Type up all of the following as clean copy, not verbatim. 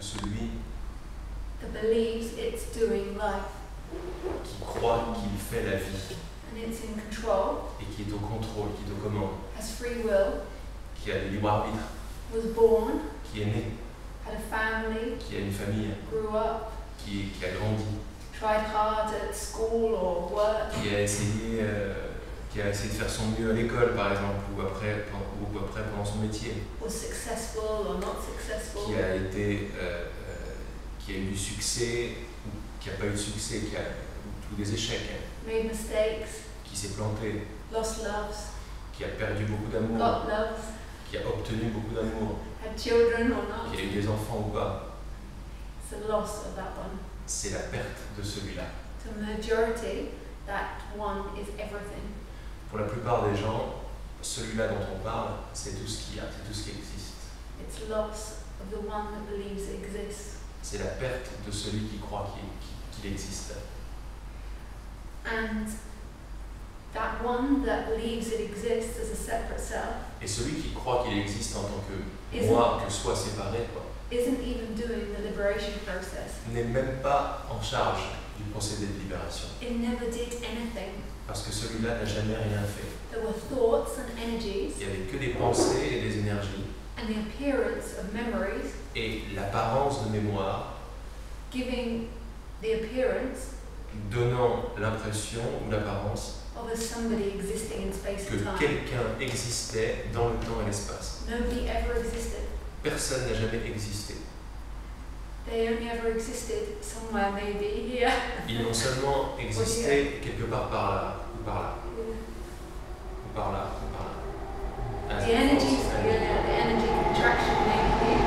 celui that believes it's doing life qui croit qu'il fait la vie and it's in control, et qui est au contrôle, qui est aux commandes, has free will, qui a le libre arbitre, was born, qui est né, had a family, qui a une famille, grew up, qui a grandi, tried hard at school or work, qui a essayé de faire son mieux à l'école par exemple, ou après pendant son métier, was successful or not successful, qui a eu du succès, ou qui n'a pas eu de succès, ou des échecs, made mistakes, qui s'est planté, lost loves, qui a perdu beaucoup d'amour, got loves, qui a obtenu beaucoup d'amour, had children or not. qui a eu des enfants ou pas. It's the loss of that one. C'est la perte de celui-là. To the majority, that one is everything. Pour la plupart des gens, celui-là dont on parle, c'est tout ce qu'il y a, c'est tout ce qui existe. It's loss of the one that believes it exists. C'est la perte de celui qui croit qu'il existe. And that one that believes it exists as a separate self Et celui qui croit qu'il existe en tant que Isn't- moi, que soi séparé, isn't even doing the liberation process. n'est même pas en charge du procédé de libération. It never did anything. Parce que celui-là n'a jamais rien fait. There were thoughts and energies Il n'y avait que des pensées et des énergies and the appearance of memories et l'apparence de mémoire giving the appearance donnant l'impression ou l'apparence of as somebody existing in space que and time. quelqu'un existait dans le temps et l'espace. Nobody ever existed. Personne n'a jamais existé. They only ever existed somewhere, maybe here. Ils n'ont seulement existé quelque part par là, ou par là, ou par là, ou par là. The energy contraction maybe here,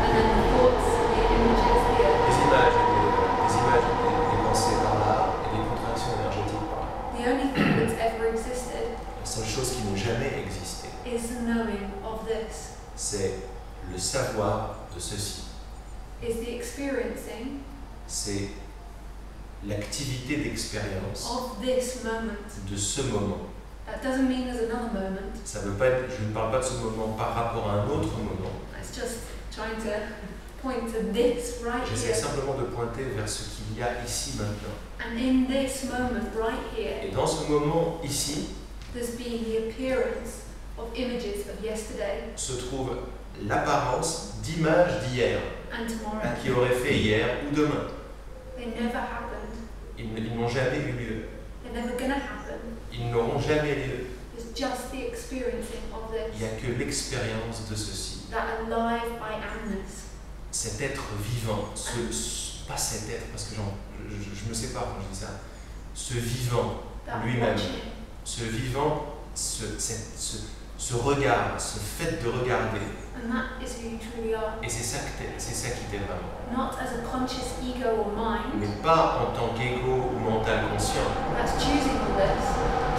and then the thoughts, the images here. Des images, des pensées par là, et des contractions énergétiques par là. The only thing that's ever existed La seule chose qui n'a jamais existé, is the knowing of this, c'est le savoir de ceci. is the experiencing C'est l'activité d'expérience of this moment. de ce moment. That doesn't mean there's another moment. Ça veut pas être, je ne parle pas de ce moment par rapport à un autre moment. It's just trying to point to this right J'essaie here. simplement de pointer vers ce qu'il y a ici maintenant. And in this moment right here, Et dans ce moment ici there's been the appearance of images of yesterday se trouve l'apparence d'images d'hier, and tomorrow. qui auraient fait hier ou demain. They never happened. Ils n'ont jamais eu lieu. They're never gonna happen. Ils n'auront jamais lieu. It's just the experiencing of Il n'y a this. que l'expérience de ceci. That alive I amness. Cet être vivant, pas cet être, parce que je me sépare quand je dis ça, ce vivant That lui-même, watching. ce vivant, ce regard, ce fait de regarder, And that is who you truly are. et c'est ça qui t'est vraiment. Not as a conscious ego or mind Mais pas en tant qu'ego ou mental conscient that's choosing all this,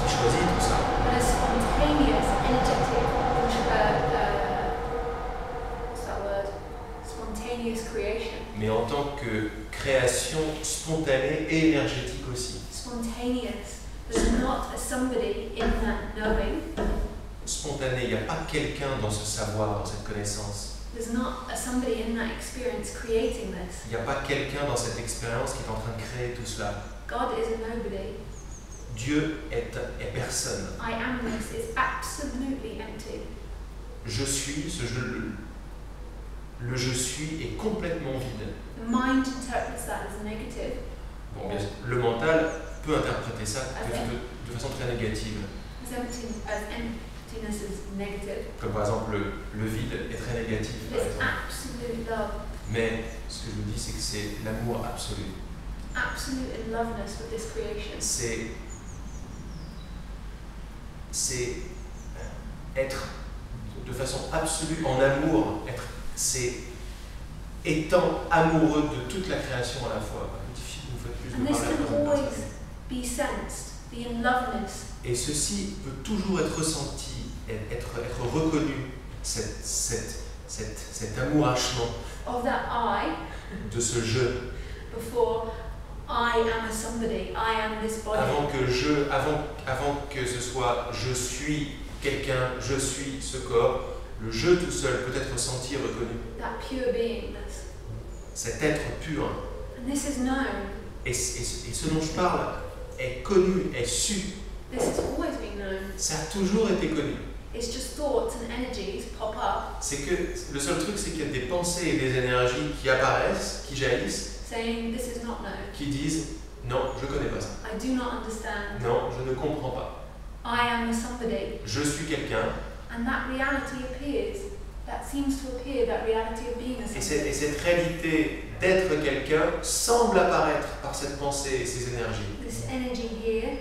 qui choisit tout ça, but as spontaneous, energetic, what's that word? Spontaneous creation. mais en tant que création spontanée et énergétique aussi. Spontaneous. There's not a somebody in that knowing. Spontané, il n'y a pas quelqu'un dans ce savoir, dans cette connaissance. There's not a somebody in that experience creating this. Il n'y a pas quelqu'un dans cette expérience qui est en train de créer tout cela. God is a nobody. Dieu est personne. I amness is absolutely empty. Je suis, le je suis est complètement vide. The mind interprets that as negative, Bon, bien sûr, le mental peut interpréter ça de façon très négative. as emptiness is negative. Comme par exemple le vide est très négatif. Par It's exemple. absolute love, Mais ce que je vous dis, c'est que c'est l'amour absolu. absolute in loveness with this creation. C'est être de façon absolue en amour. C'est étant amoureux de toute la création à la fois. Une fois de plus, And de this parler à la can troisième always personne. be sensed, be in loveness. Et ceci peut toujours être ressenti, être reconnu, cet amourachement Of that I, de ce je, before I am a somebody, I am this body. avant que ce soit je suis quelqu'un, je suis ce corps, le je tout seul peut être ressenti et reconnu. That pure beingness. cet être pur. And this is known. Et ce dont je parle est connu, est su. This has always been known. Ça a toujours été connu. It's just thoughts and energies pop up C'est que le seul truc, c'est qu'il y a des pensées et des énergies qui apparaissent, qui jaillissent, saying this is not known. qui disent non, je connais pas ça. I do not understand. Non, je ne comprends pas. I am a somebody. Je suis quelqu'un. And that reality appears. That seems to appear, that reality of being a Et somebody. cette réalité d'être quelqu'un semble apparaître par cette pensée et ces énergies. This energy here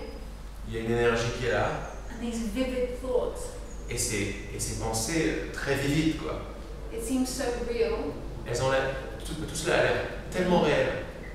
Il y a une énergie qui est là, and these vivid thoughts. et ces pensées très vivides, quoi. It seems so real. Elles ont l'air, tout cela a l'air tellement réel.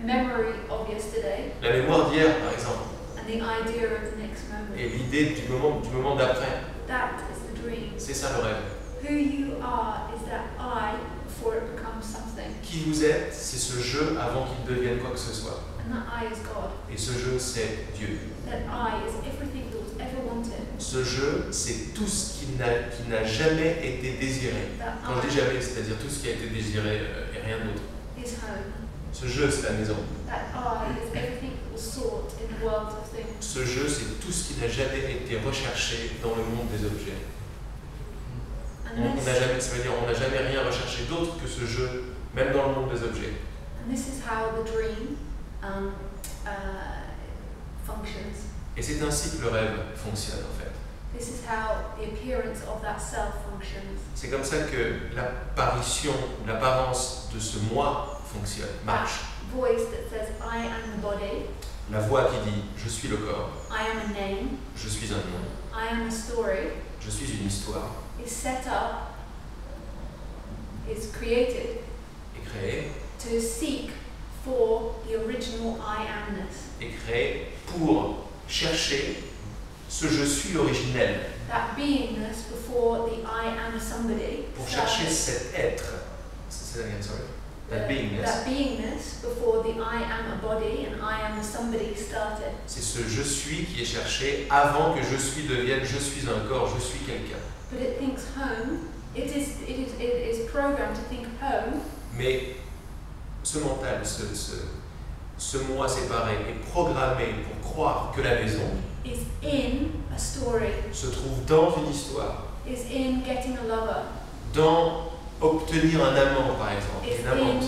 Memory of yesterday La mémoire d'hier, par exemple, and the idea of the next et moment. l'idée du moment d'après. That is the dream. C'est ça le rêve. Who you are is that I before it becomes something. Qui vous êtes, c'est ce jeu avant qu'il devienne quoi que ce soit. And that I is God. Et ce jeu, c'est Dieu. That I is everything that was ever wanted. Ce jeu, c'est tout ce qui n'a jamais été désiré. That Quand je dis I jamais, c'est-à-dire tout ce qui a été désiré et rien d'autre. is home. Ce jeu, c'est la maison. That I is everything that was sought in the world of things. Ce jeu, c'est tout ce qui n'a jamais été recherché dans le monde des objets. And this, Ça veut dire on n'a jamais rien recherché d'autre que ce jeu, même dans le monde des objets. and this is how the dream functions. Et c'est ainsi que le rêve fonctionne en fait. This is how the appearance of that self functions. C'est comme ça que l'apparition, l'apparence de ce moi fonctionne, marche. Voice that says, I am the body, La voix qui dit je suis le corps, I am a name, je suis un nom, I am a story, je suis une histoire, is set up, is created est créée, to seek for the original I amness. est créée pour chercher ce je suis originel, That beingness before the I am a somebody. pour started. chercher cet être. C'est ça, sorry. That beingness. That beingness before the I am a body and I am a somebody started. C'est ce je suis qui est cherché avant que je suis devienne je suis un corps, je suis quelqu'un. But it thinks home. It is programmed to think home. Mais ce mental, ce moi séparé est programmé pour croire que la maison Is in a story. se trouve dans une histoire, Is in getting a lover. dans obtenir un amant par exemple, Is une amante,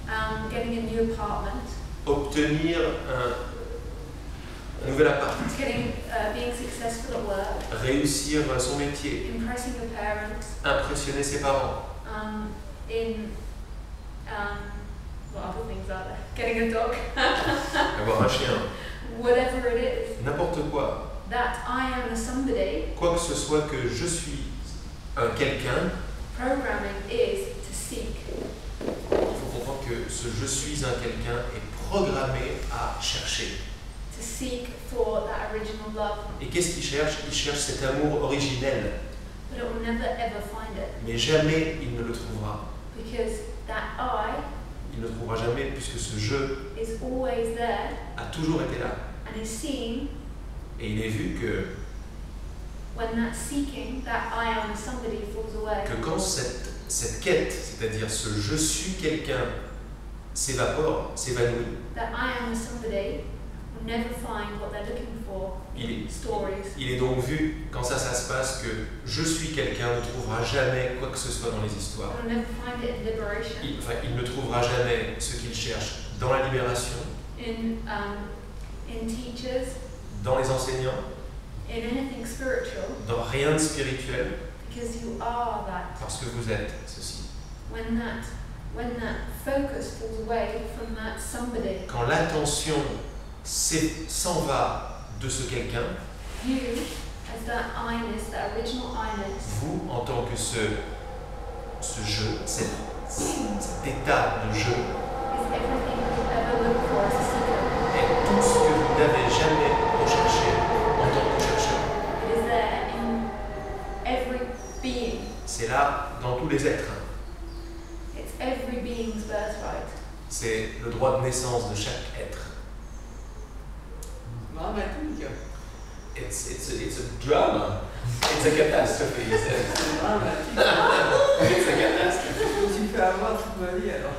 in getting a new apartment. obtenir un nouvel appart, It's getting being successful at work. réussir son métier, Impressing your parents. impressionner ses parents, What other things are there? Getting a dog. avoir un chien, Whatever it is. n'importe quoi. That I am a somebody. Quoi que ce soit que je suis un quelqu'un, Programming is to seek. il faut comprendre que ce je suis un quelqu'un est programmé à chercher. To seek for that original love. Et qu'est-ce qu'il cherche? Il cherche cet amour originel, But it will never ever find it. mais jamais il ne le trouvera. Because that I Il ne le trouvera jamais puisque ce je is always there a toujours été là. and is seen Et il est vu que when that seeking, that I am a somebody falls away. quand cette quête, c'est-à-dire ce je suis quelqu'un, s'évapore, s'évanouit, That I am a somebody will never find what they're looking for in stories. il est donc vu, quand ça se passe, que je suis quelqu'un ne trouvera jamais quoi que ce soit dans les histoires. They'll never find it in liberation, Il ne trouvera jamais ce qu'il cherche dans la libération, in teachers, dans les enseignants, in anything spiritual, dans rien de spirituel, because you are that. parce que vous êtes ceci. When that focus falls away from that somebody, Quand l'attention s'en va de ce quelqu'un, you, as that I-ness, that original I-ness, vous, en tant que ce jeu, cet état de jeu, is everything that you'll ever look for as a seeker. est tout ce que vous n'avez jamais recherché en tant que chercheur. It is there in every being. C'est là dans tous les êtres. It's every being's birthright. C'est le droit de naissance de chaque être. Dramatique. It's a drama. It's a catastrophe, he said. C'est dramatique. It's a catastrophe. Je me suis fait avoir toute ma vie alors.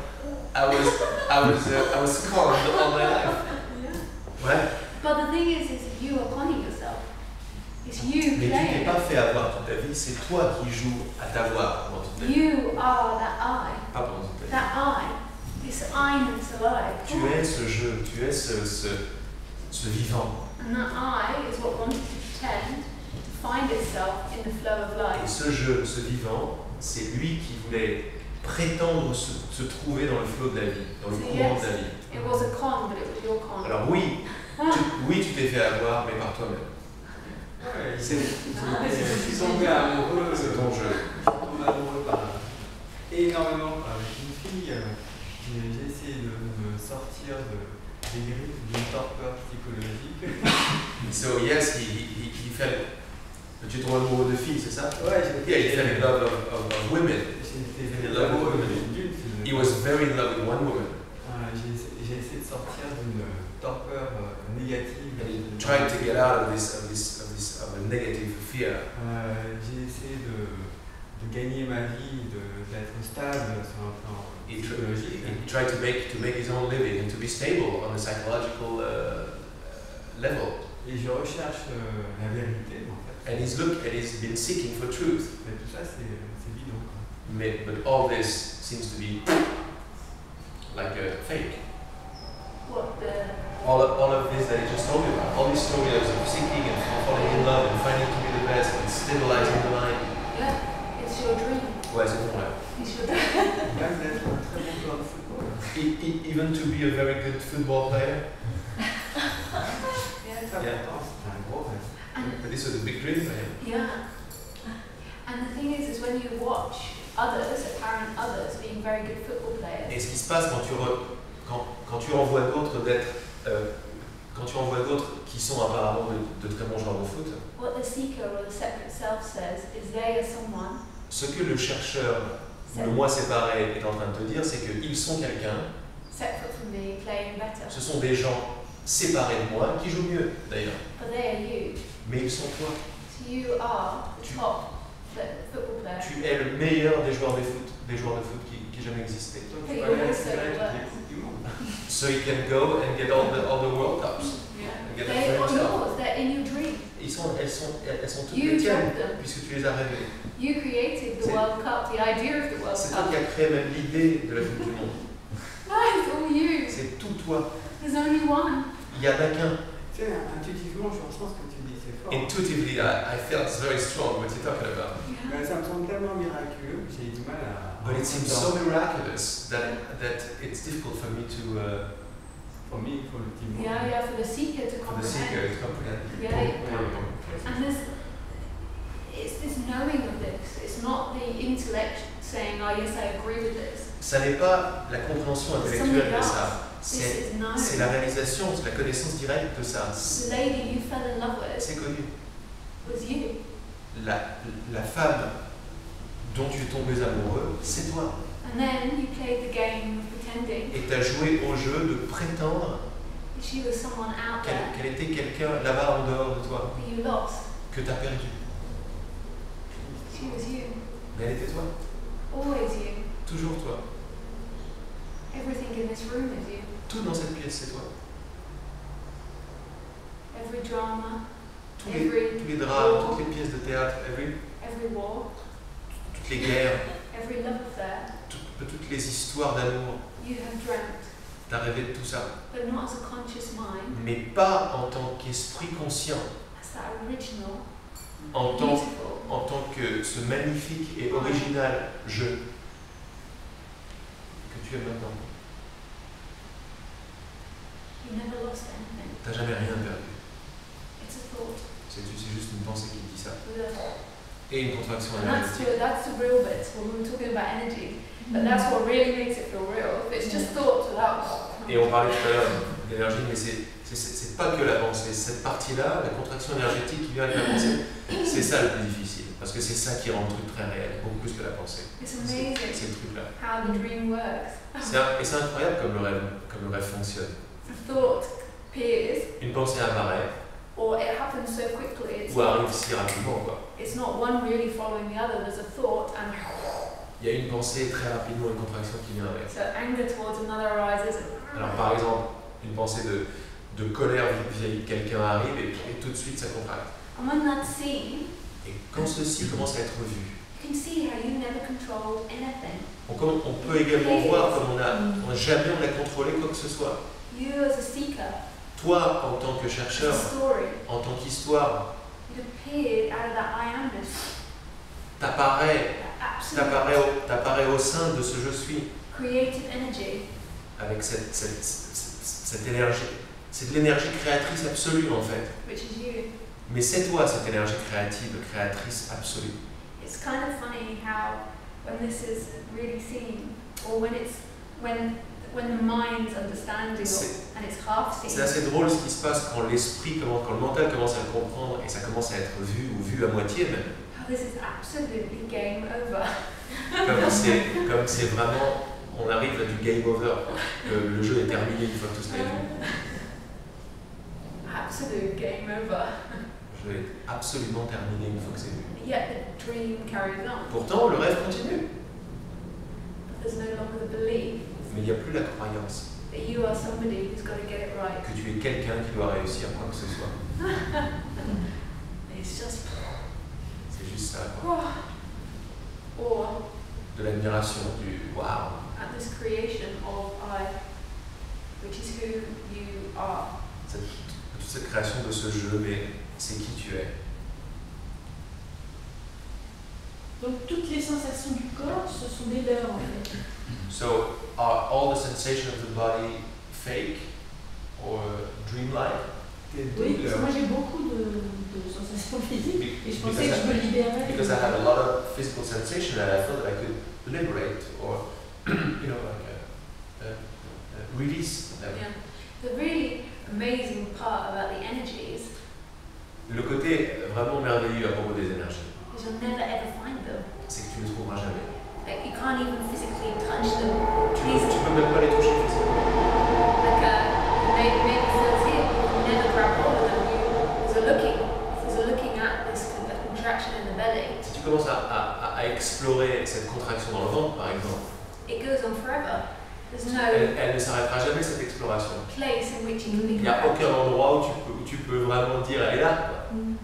I was conned all my life. Ouais. But the thing is you are conning yourself. It's you Mais tu t'es playing. pas fait avoir toute ta vie, c'est toi qui joues à t'avoir pendant toute ta vie. You are that I. Pas pendant toute ta vie. That I. This I-ness alive. Tu es ce jeu, tu es ce vivant. And that I is what wanted to pretend to find itself in the flow of Et life. ce jeu, ce vivant, c'est lui qui voulait prétendre se trouver dans le flot de la vie, dans le So courant yes, de la vie. it was a con, but it was your con. Alors oui, tu t'es fait avoir, mais par toi-même. Ouais, C'est je suis tombé amoureux. c'est ton jeu. Je suis tombé amoureux énormément avec une fille. J'ai essayé de me sortir des griffes d'une torpeur psychologique. So yes, he fell. Tu tombes amoureux de filles, c'est ça? Ouais, Yeah, he fell in love of women. J'étais amoureux d'une. He was very in love with one woman. J'ai essayé de sortir d'une torpeur négative. And he tried to get out of a negative fear. J'ai essayé de gagner ma vie, d'être stable sur un plan He psychologique. tried to make his own living and to be stable on a psychological level. Et je recherche la vérité en fait. And he's been seeking for truth. Mais tout ça c'est bidon. But all this seems to be like a fake. What the... All of this that he just told you about, all these stories of seeking and falling in love and finding to be the best and stabilizing the mind. Yeah, it's your dream. Ouais, c'est bon là. It's your dream. Même d'être un très bon joueur de football. Even to be a very good football player. Yeah. Très important, c'est un gros rêve. But this was a big dream for him. Yeah. And the thing is when you watch others, apparent others, being very good football players, Et ce qui se passe quand tu envoies d'autres quand tu envoies d'autres qui sont apparemment de très bons joueurs de foot, what the seeker or the separate self says is they are someone ce que le chercheur, le moi séparé, est en train de te dire, c'est qu'ils sont quelqu'un, separate from me, playing better. ce sont des gens séparés de moi, qui jouent mieux d'ailleurs, But they are you. mais ils sont toi. So you are the top football player. Tu es le meilleur des joueurs de foot qui jamais existé. Donc Oui, tu peux aller oui, accélérer c'est toutes vrai. les coupes du monde. So you can go and get all the World Cups. Yeah. Get They it for are yourself. yours, they're in your dream. Elles sont toutes You les tiennes, dropped them. puisque tu les as rêvées. You created the C'est- World Cup, the idea of the World C'est toi Cup. qui as créé même l'idée de la Coupe du Monde. No, it's all you. C'est tout toi. There's only one. Il n'y en a qu'un. Tu sais, intuitivement, je ressens ce que tu dis, c'est fort. Intuitively, I felt very strong what you're talking about. Mais ça me semble tellement miraculeux que j'ai du mal à. But it seems so miraculous that it's difficult for me to, Pour moi, il faut le petit mot. Yeah, for the seeker to for the seeker comprehend. to comprehend. Yeah. And it's this knowing of this. It's not the intellect saying, oh yes, I agree with this. Ça n'est pas la compréhension intellectuelle de ça. This is known. C'est la réalisation, c'est la connaissance directe de ça. The lady you fell in love with C'est connu. was you. La femme dont tu es tombé amoureux, c'est toi. And then you played the game of pretending Et tu as joué au jeu de prétendre that she was someone out there qu'elle était quelqu'un là-bas en dehors de toi, that you lost. que tu as perdu. She was you. Mais elle était toi, Always you. toujours toi. Everything in this room is you. Tout dans cette pièce, c'est toi. Every drama, Tous les drames, toutes les pièces de théâtre, every war, toutes les guerres, every love affair, toutes les histoires d'amour. you have dreamt, Tu as rêvé de tout ça. but not as a conscious mind, Mais pas en tant qu'esprit conscient, as that original, en tant beautiful, que ce magnifique et original jeu que tu es maintenant. you never lost anything. Tu n'as jamais rien perdu. It's a thought. C'est juste une pensée qui dit ça. With Et une contraction and that's énergétique. the real bit when we were talking about energy. But that's what really makes it feel real. If it's just thoughts without. Et on parlait tout à l'heure d'énergie, mais c'est pas que la pensée. Cette partie-là, la contraction énergétique qui vient avec la pensée, c'est ça le plus difficile. Parce que c'est ça qui rend le truc très réel, beaucoup plus que la pensée. It's C'est amazing le truc-là. how the dream works. Et c'est incroyable comme le rêve fonctionne. The thought appears, Une pensée apparaît, or it happens so quickly. ou arrive si rapidement, quoi. It's not one really following the other. There's a thought, and Il y a une pensée très rapidement, une contraction qui vient avec. so anger towards another arises. Alors par exemple, une pensée de colère vis-à-vis de quelqu'un arrive et tout de suite ça contracte. And when that's seen, Et quand ceci commence à être vu, you can see how you never controlled anything. on peut également voir comme jamais on a contrôlé quoi que ce soit. You as a seeker, Toi, en tant que as a chercheur, story, en tant qu'histoire, it appeared out of that I amness, t'apparais that absolute au sein de ce je suis, creative energy, avec cette énergie. C'est de l'énergie créatrice absolue en fait. which is you. Mais c'est toi cette énergie créatrice absolue. It's kind of funny how when this is really seen, or when the mind's understanding and it's half C'est seen. assez drôle ce qui se passe quand quand le mental commence à le comprendre et ça commence à être vu ou vu à moitié même. How this is absolutely game over. Comme c'est vraiment, on arrive à du game over. Le jeu est terminé une fois que tout ça est vu. Absolute game over. Le jeu est absolument terminé une fois que c'est vu. Yet the dream carries on. Pourtant, le rêve continue. But there's no longer the belief Mais il n'y a plus la croyance that you are somebody who's got to get it right. que tu es quelqu'un qui doit réussir quoi que ce soit. It's just C'est juste ça, quoi. or De l'admiration, du waouh. at this creation of I, which is who you are. Toute cette création de ce jeu, mais c'est qui tu es. Donc toutes les sensations du corps, ce sont des leurs en fait. So, are all the sensations of the body fake or dreamlike? Oui, parce que moi j'ai beaucoup de sensations physiques et je pensais que je me libérais. Because I had a lot of physical sensation and I thought that I could liberate or, you know, like release them. Yeah. The really amazing part about the energies Le côté vraiment merveilleux à propos des énergies, is you'll never ever find them. c'est que tu ne les trouveras jamais. Like you can't even physically touch them. Tu peux même pas les toucher physiquement. Like maybe feels here, you never grab hold of them. If you're looking at this contraction in the belly, Si tu commences à explorer cette contraction dans le ventre, par exemple, it goes on forever. There's no elle ne s'arrêtera jamais cette exploration. place in which you can be Il n'y a grabbed. aucun endroit où tu peux vraiment dire elle est là, quoi.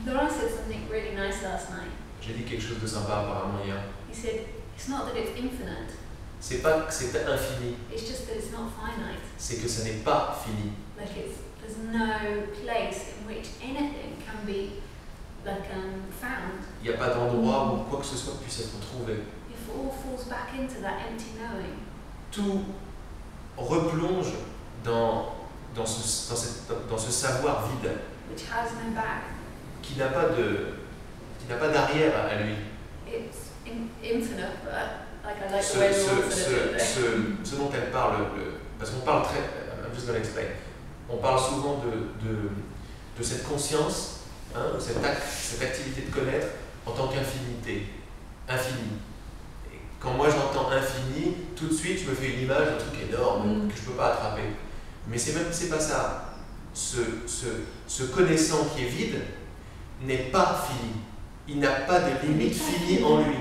Laurent said something really nice last night. J'ai dit quelque chose de sympa apparemment hier. He said, it's not that it's infinite, C'est pas que c'est infini, it's just that it's not finite. c'est que ce n'est pas fini. Like there's no place in which anything can be found. Il n'y a pas d'endroit où quoi que ce soit puisse être trouvé. It all falls back into that empty knowing. Tout replonge dans ce savoir vide Which has no back. qui n'a pas d'arrière à lui. It's infinite, but like I like the way Laurent said it. Ce dont elle parle, parce qu'on parle très, I'm just going to explain, on parle souvent de cette conscience, hein, cette activité de connaître en tant qu'infinité, infini. Et quand moi j'entends infini, tout de suite je me fais une image d'un truc énorme que je ne peux pas attraper. Mais c'est pas ça. Ce connaissant qui est vide n'est pas fini. Il n'a pas de limite finie en lui.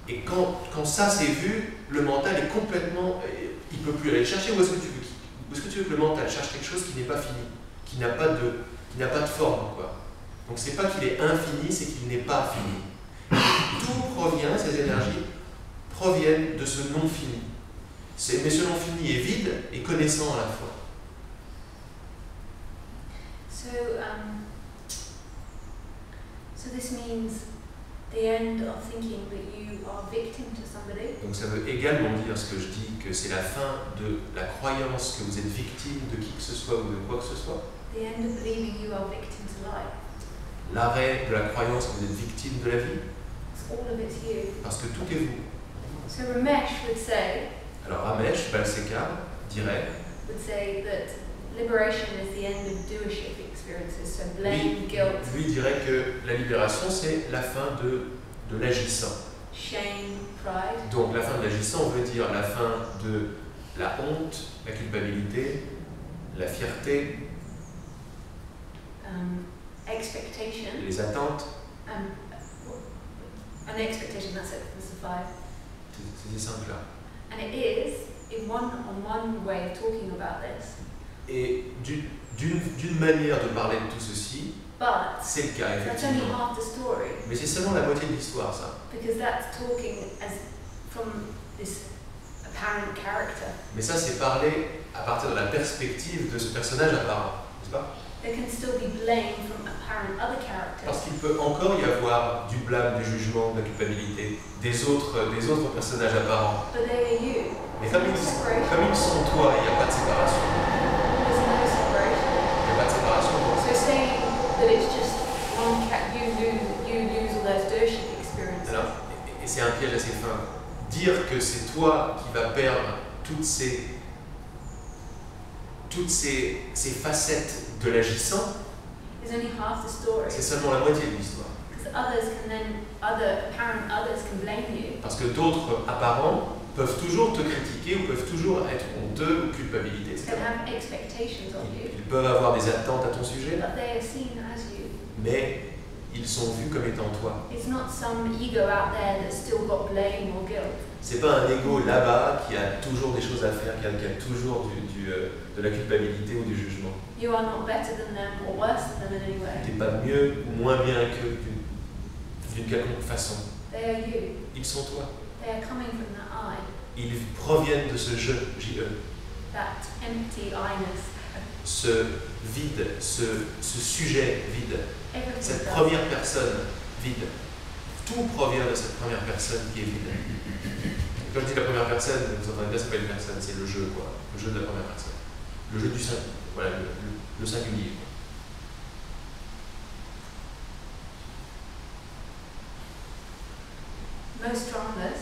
Et quand ça c'est vu, le mental est complètement... Il ne peut plus aller chercher. Où est-ce que tu veux que le mental cherche quelque chose qui n'est pas fini, qui n'a pas de forme, quoi. Donc c'est pas qu'il est infini, c'est qu'il n'est pas fini. Tout provient, ces énergies proviennent de ce non fini. Mais ce non fini est vide et connaissant à la fois. So this means the end of thinking that you are victim to somebody. Donc ça veut également dire ce que je dis, que c'est la fin de la croyance que vous êtes victime de qui que ce soit ou de quoi que ce soit. The end of believing you are victim to life. L'arrêt de la croyance que vous êtes victime de la vie. All of it's you. Parce que tout est vous. So Ramesh would say. Alors Ramesh Balsekar dirait. Would say that liberation is the end of doership experiences, so blame, guilt. Lui dirait que la libération c'est la fin de l'agissant. Shame, pride. Donc la fin de l'agissant veut dire la fin de la honte, la culpabilité, la fierté. expectation. Les attentes. An expectation, that's it, that's the 5. C'est simple là. And it is, in one way of talking about this. Et d'une manière de parler de tout ceci, c'est le cas that's only effectivement. half the story. Mais c'est seulement la moitié de l'histoire ça. Because that's talking as from this apparent character. Mais ça c'est parler à partir de la perspective de ce personnage apparent, n'est-ce pas? There can still be blame from apparent other characters. Parce qu'il peut encore y avoir du blâme, du jugement, de la culpabilité des autres personnages apparents. But they are you. Mais comme ils sont toi, il n'y a pas de séparation. There's no separation. Il n'y a pas de séparation. So saying that it's just one cat, you lose all those Dershik experiences. Alors, et c'est un piège assez fin. Dire que c'est toi qui vas perdre toutes ces facettes de l'agissant, is only half the story. c'est seulement la moitié de l'histoire. Because apparent others can blame you. Parce que d'autres apparents peuvent toujours te critiquer ou peuvent toujours être honteux ou culpabilité, etc. Can have expectations of you. Ils peuvent avoir des attentes à ton sujet, But they are seen as you. mais ils sont vus comme étant toi. It's not some ego out there that's still got blame or guilt. C'est pas un ego là-bas qui a toujours des choses à faire, qui a toujours de la culpabilité ou du jugement. You are not better than them or worse than them in any way. Tu n'es pas mieux ou moins bien qu'eux d'une quelconque façon. They are you. Ils sont toi. They are coming from that I. Ils proviennent de ce jeu, J-E. That empty I-ness. Ce vide, ce sujet vide. Everything Cette does. première personne vide. Tout provient de cette première personne qui est vide. Et quand je dis la première personne, vous entendez bien, c'est pas une personne, c'est le jeu, quoi. Le jeu de la première personne. Le jeu du singulier. Voilà, le singulier. Most dramas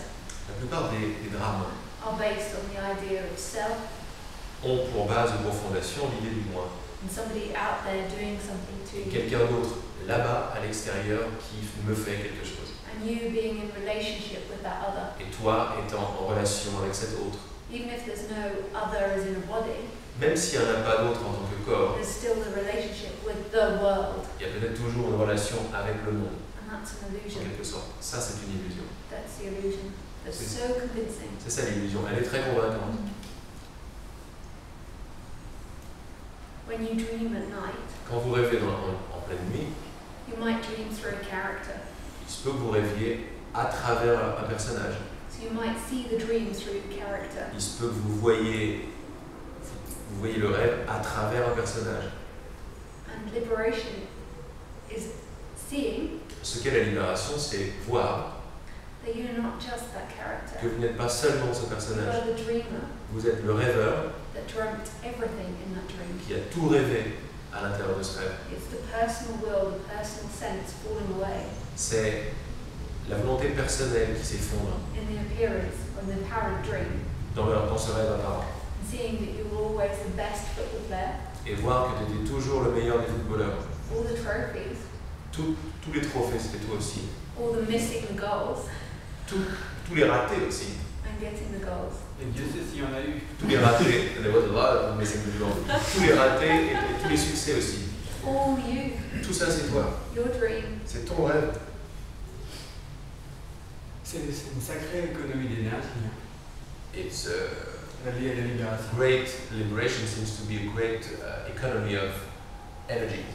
La plupart des drames are based on the idea of self ont pour base ou pour fondation l'idée du moi. and somebody out there doing something to you. Quelqu'un d'autre là-bas, à l'extérieur, qui me fait quelque chose. And you being in relationship with that other. Et toi étant en relation avec cet autre. Even if there's no other as in a body, Même s'il n'y en a pas d'autre en tant que corps, there's still the relationship with the world. il y a peut-être toujours une relation avec le monde, And that's an en illusion. quelque sorte. Ça, c'est une illusion. That's the illusion. That's C'est- so convincing. C'est ça l'illusion. Elle est très convaincante. When you dream at night, Quand vous rêvez en pleine nuit, you might dream through a character. il se peut que vous rêviez à travers un personnage. So you might see the dream through the character. Il se peut que vous voyez le rêve à travers un personnage. And liberation is seeing Ce qu'est la libération, c'est voir that you're not just that character. que vous n'êtes pas seulement ce You personnage. are the dreamer Vous êtes le rêveur that dreamt everything in that dream. qui a tout rêvé à l'intérieur de ce rêve. It's the personal will, the personal sense falling away C'est la volonté personnelle qui s'effondre in the appearance or in the apparent dream. dans ce rêve apparent. And seeing that you were always the best football player, Et voir que tu étais toujours le meilleur des footballeurs. all the trophies, Tous les trophées, c'était toi aussi. all the missing goals Tous les ratés aussi. and getting the goals. Et Dieu sait s'il y en a eu. Tous les ratés, there was a lot of missing goals. Tous les ratés et tous les succès aussi. All you, Tout ça, c'est toi. your dream. C'est ton rêve. C'est une sacrée économie d'énergie. It's La vie et la libération. great liberation seems to be a great economy of energy.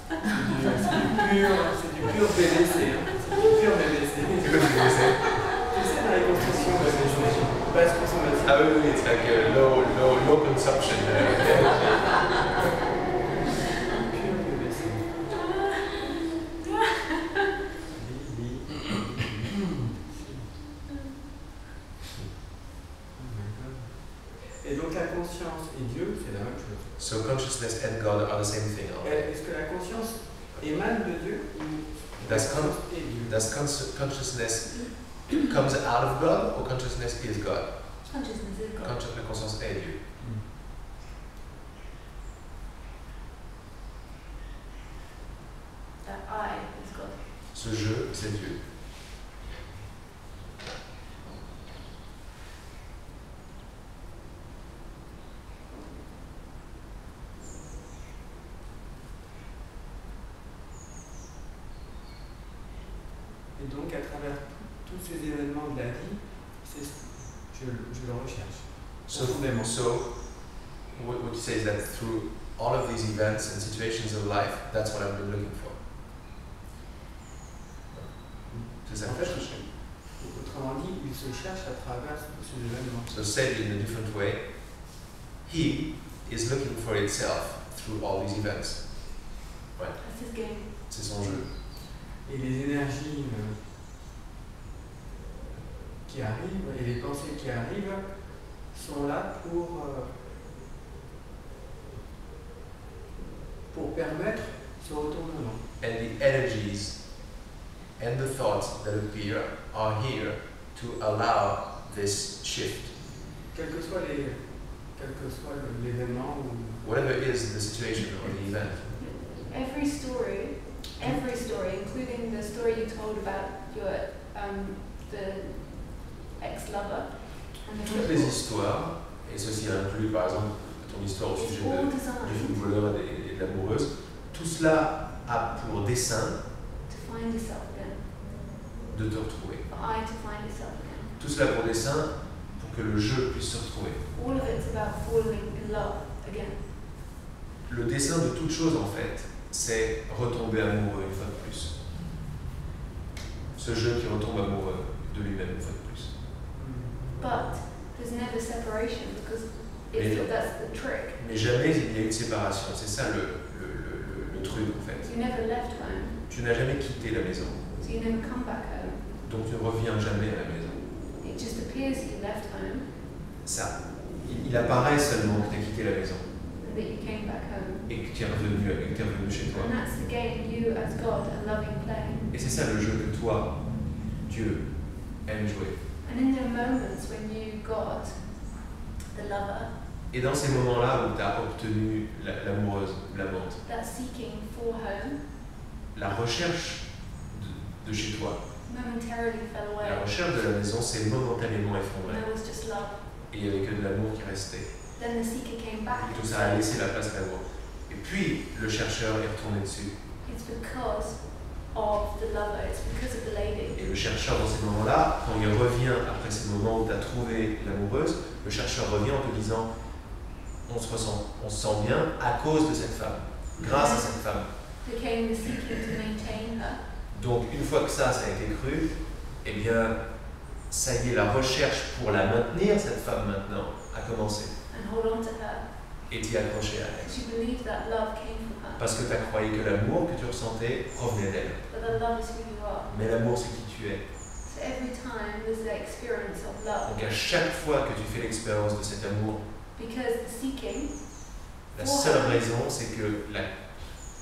C'est du pur BBC. Hein. C'est du pur BBC. C'est quoi que tu disais? Tu sais, dans les constructions, basse consommation. Ah oui, it's like a low consumption. Pur BBC. Et donc la conscience et Dieu, c'est la même chose. So consciousness and God are the same thing. Est-ce que la conscience émane de Dieu ou la Does conscience est Dieu? consciousness comes out of God or consciousness is God? Consciousness is God. La conscience est Dieu. That I is God. Ce jeu, c'est Dieu. Et donc, à travers tous ces événements de la vie, je le recherche. So what you say is that through all of these events and situations of life, that's what I've been looking for. C'est ça. En fait, autrement dit, il se cherche à travers tous ces événements. So said in a different way, he is looking for itself through all these events. Ouais. That's his game. C'est son jeu. Et les énergies qui arrivent et les pensées qui arrivent sont là pour permettre ce retournement. And the energies and the thoughts that appear are here to allow this shift. Quel que soit l'événement ou Whatever is the situation or the event. Every story, including the story you told about your the ex-lover and the Toutes les histoires, et ceci inclut par exemple ton histoire au sujet all du designed film voleur et de l'amoureuse, tout cela a pour dessein to find yourself again, de te retrouver. for I to find yourself again. Tout cela pour dessein pour que le jeu puisse se retrouver. All of it's about falling in love again. Le dessein de toute chose en fait, c'est retomber amoureux une fois de plus. Ce jeu qui retombe amoureux de lui-même une fois de plus. But there's never separation because Mais- that's the trick. Mais jamais il n'y a eu de séparation, c'est ça le truc en fait. You never left home, Tu n'as jamais quitté la maison, so you never come back home. donc tu ne reviens jamais à la maison. It just appears that you left home Ça, il apparaît seulement que tu as quitté la maison and that you came back home. et que tu es revenu chez toi. And that's the game you as God are loving playing. Et c'est ça le jeu que toi, Dieu, aime jouer. And in the moments when you got the lover, Et dans ces moments-là où tu as obtenu l'amoureuse, l'amante, that seeking for home la recherche de chez toi, momentarily fell away. la recherche de la maison s'est momentanément And effondrée. there was just love. Et il n'y avait que de l'amour qui restait. Then the seeker came back. Et tout ça a laissé la place à l'amour. Et puis, le chercheur est retourné dessus. It's because of the lover, it's because of the lady. Et le chercheur, dans ces moments-là, quand il revient après ces moments où tu as trouvé l'amoureuse, le chercheur revient en te disant on se sent bien à cause de cette femme, grâce à cette femme. Became the seeking to maintain her. Donc, une fois que ça a été cru, eh bien, ça y est, la recherche pour la maintenir, cette femme maintenant, a commencé. And hold on to her. Et t'y accroché à elle. Because you believed that love came from her. Parce que tu as croyé que l'amour que tu ressentais provenait d'elle. But the love is who you are. Mais l'amour, c'est qui tu es. So every time there's the experience of love. Donc, à chaque fois que tu fais l'expérience de cet amour, Because the seeking, la seule raison, c'est que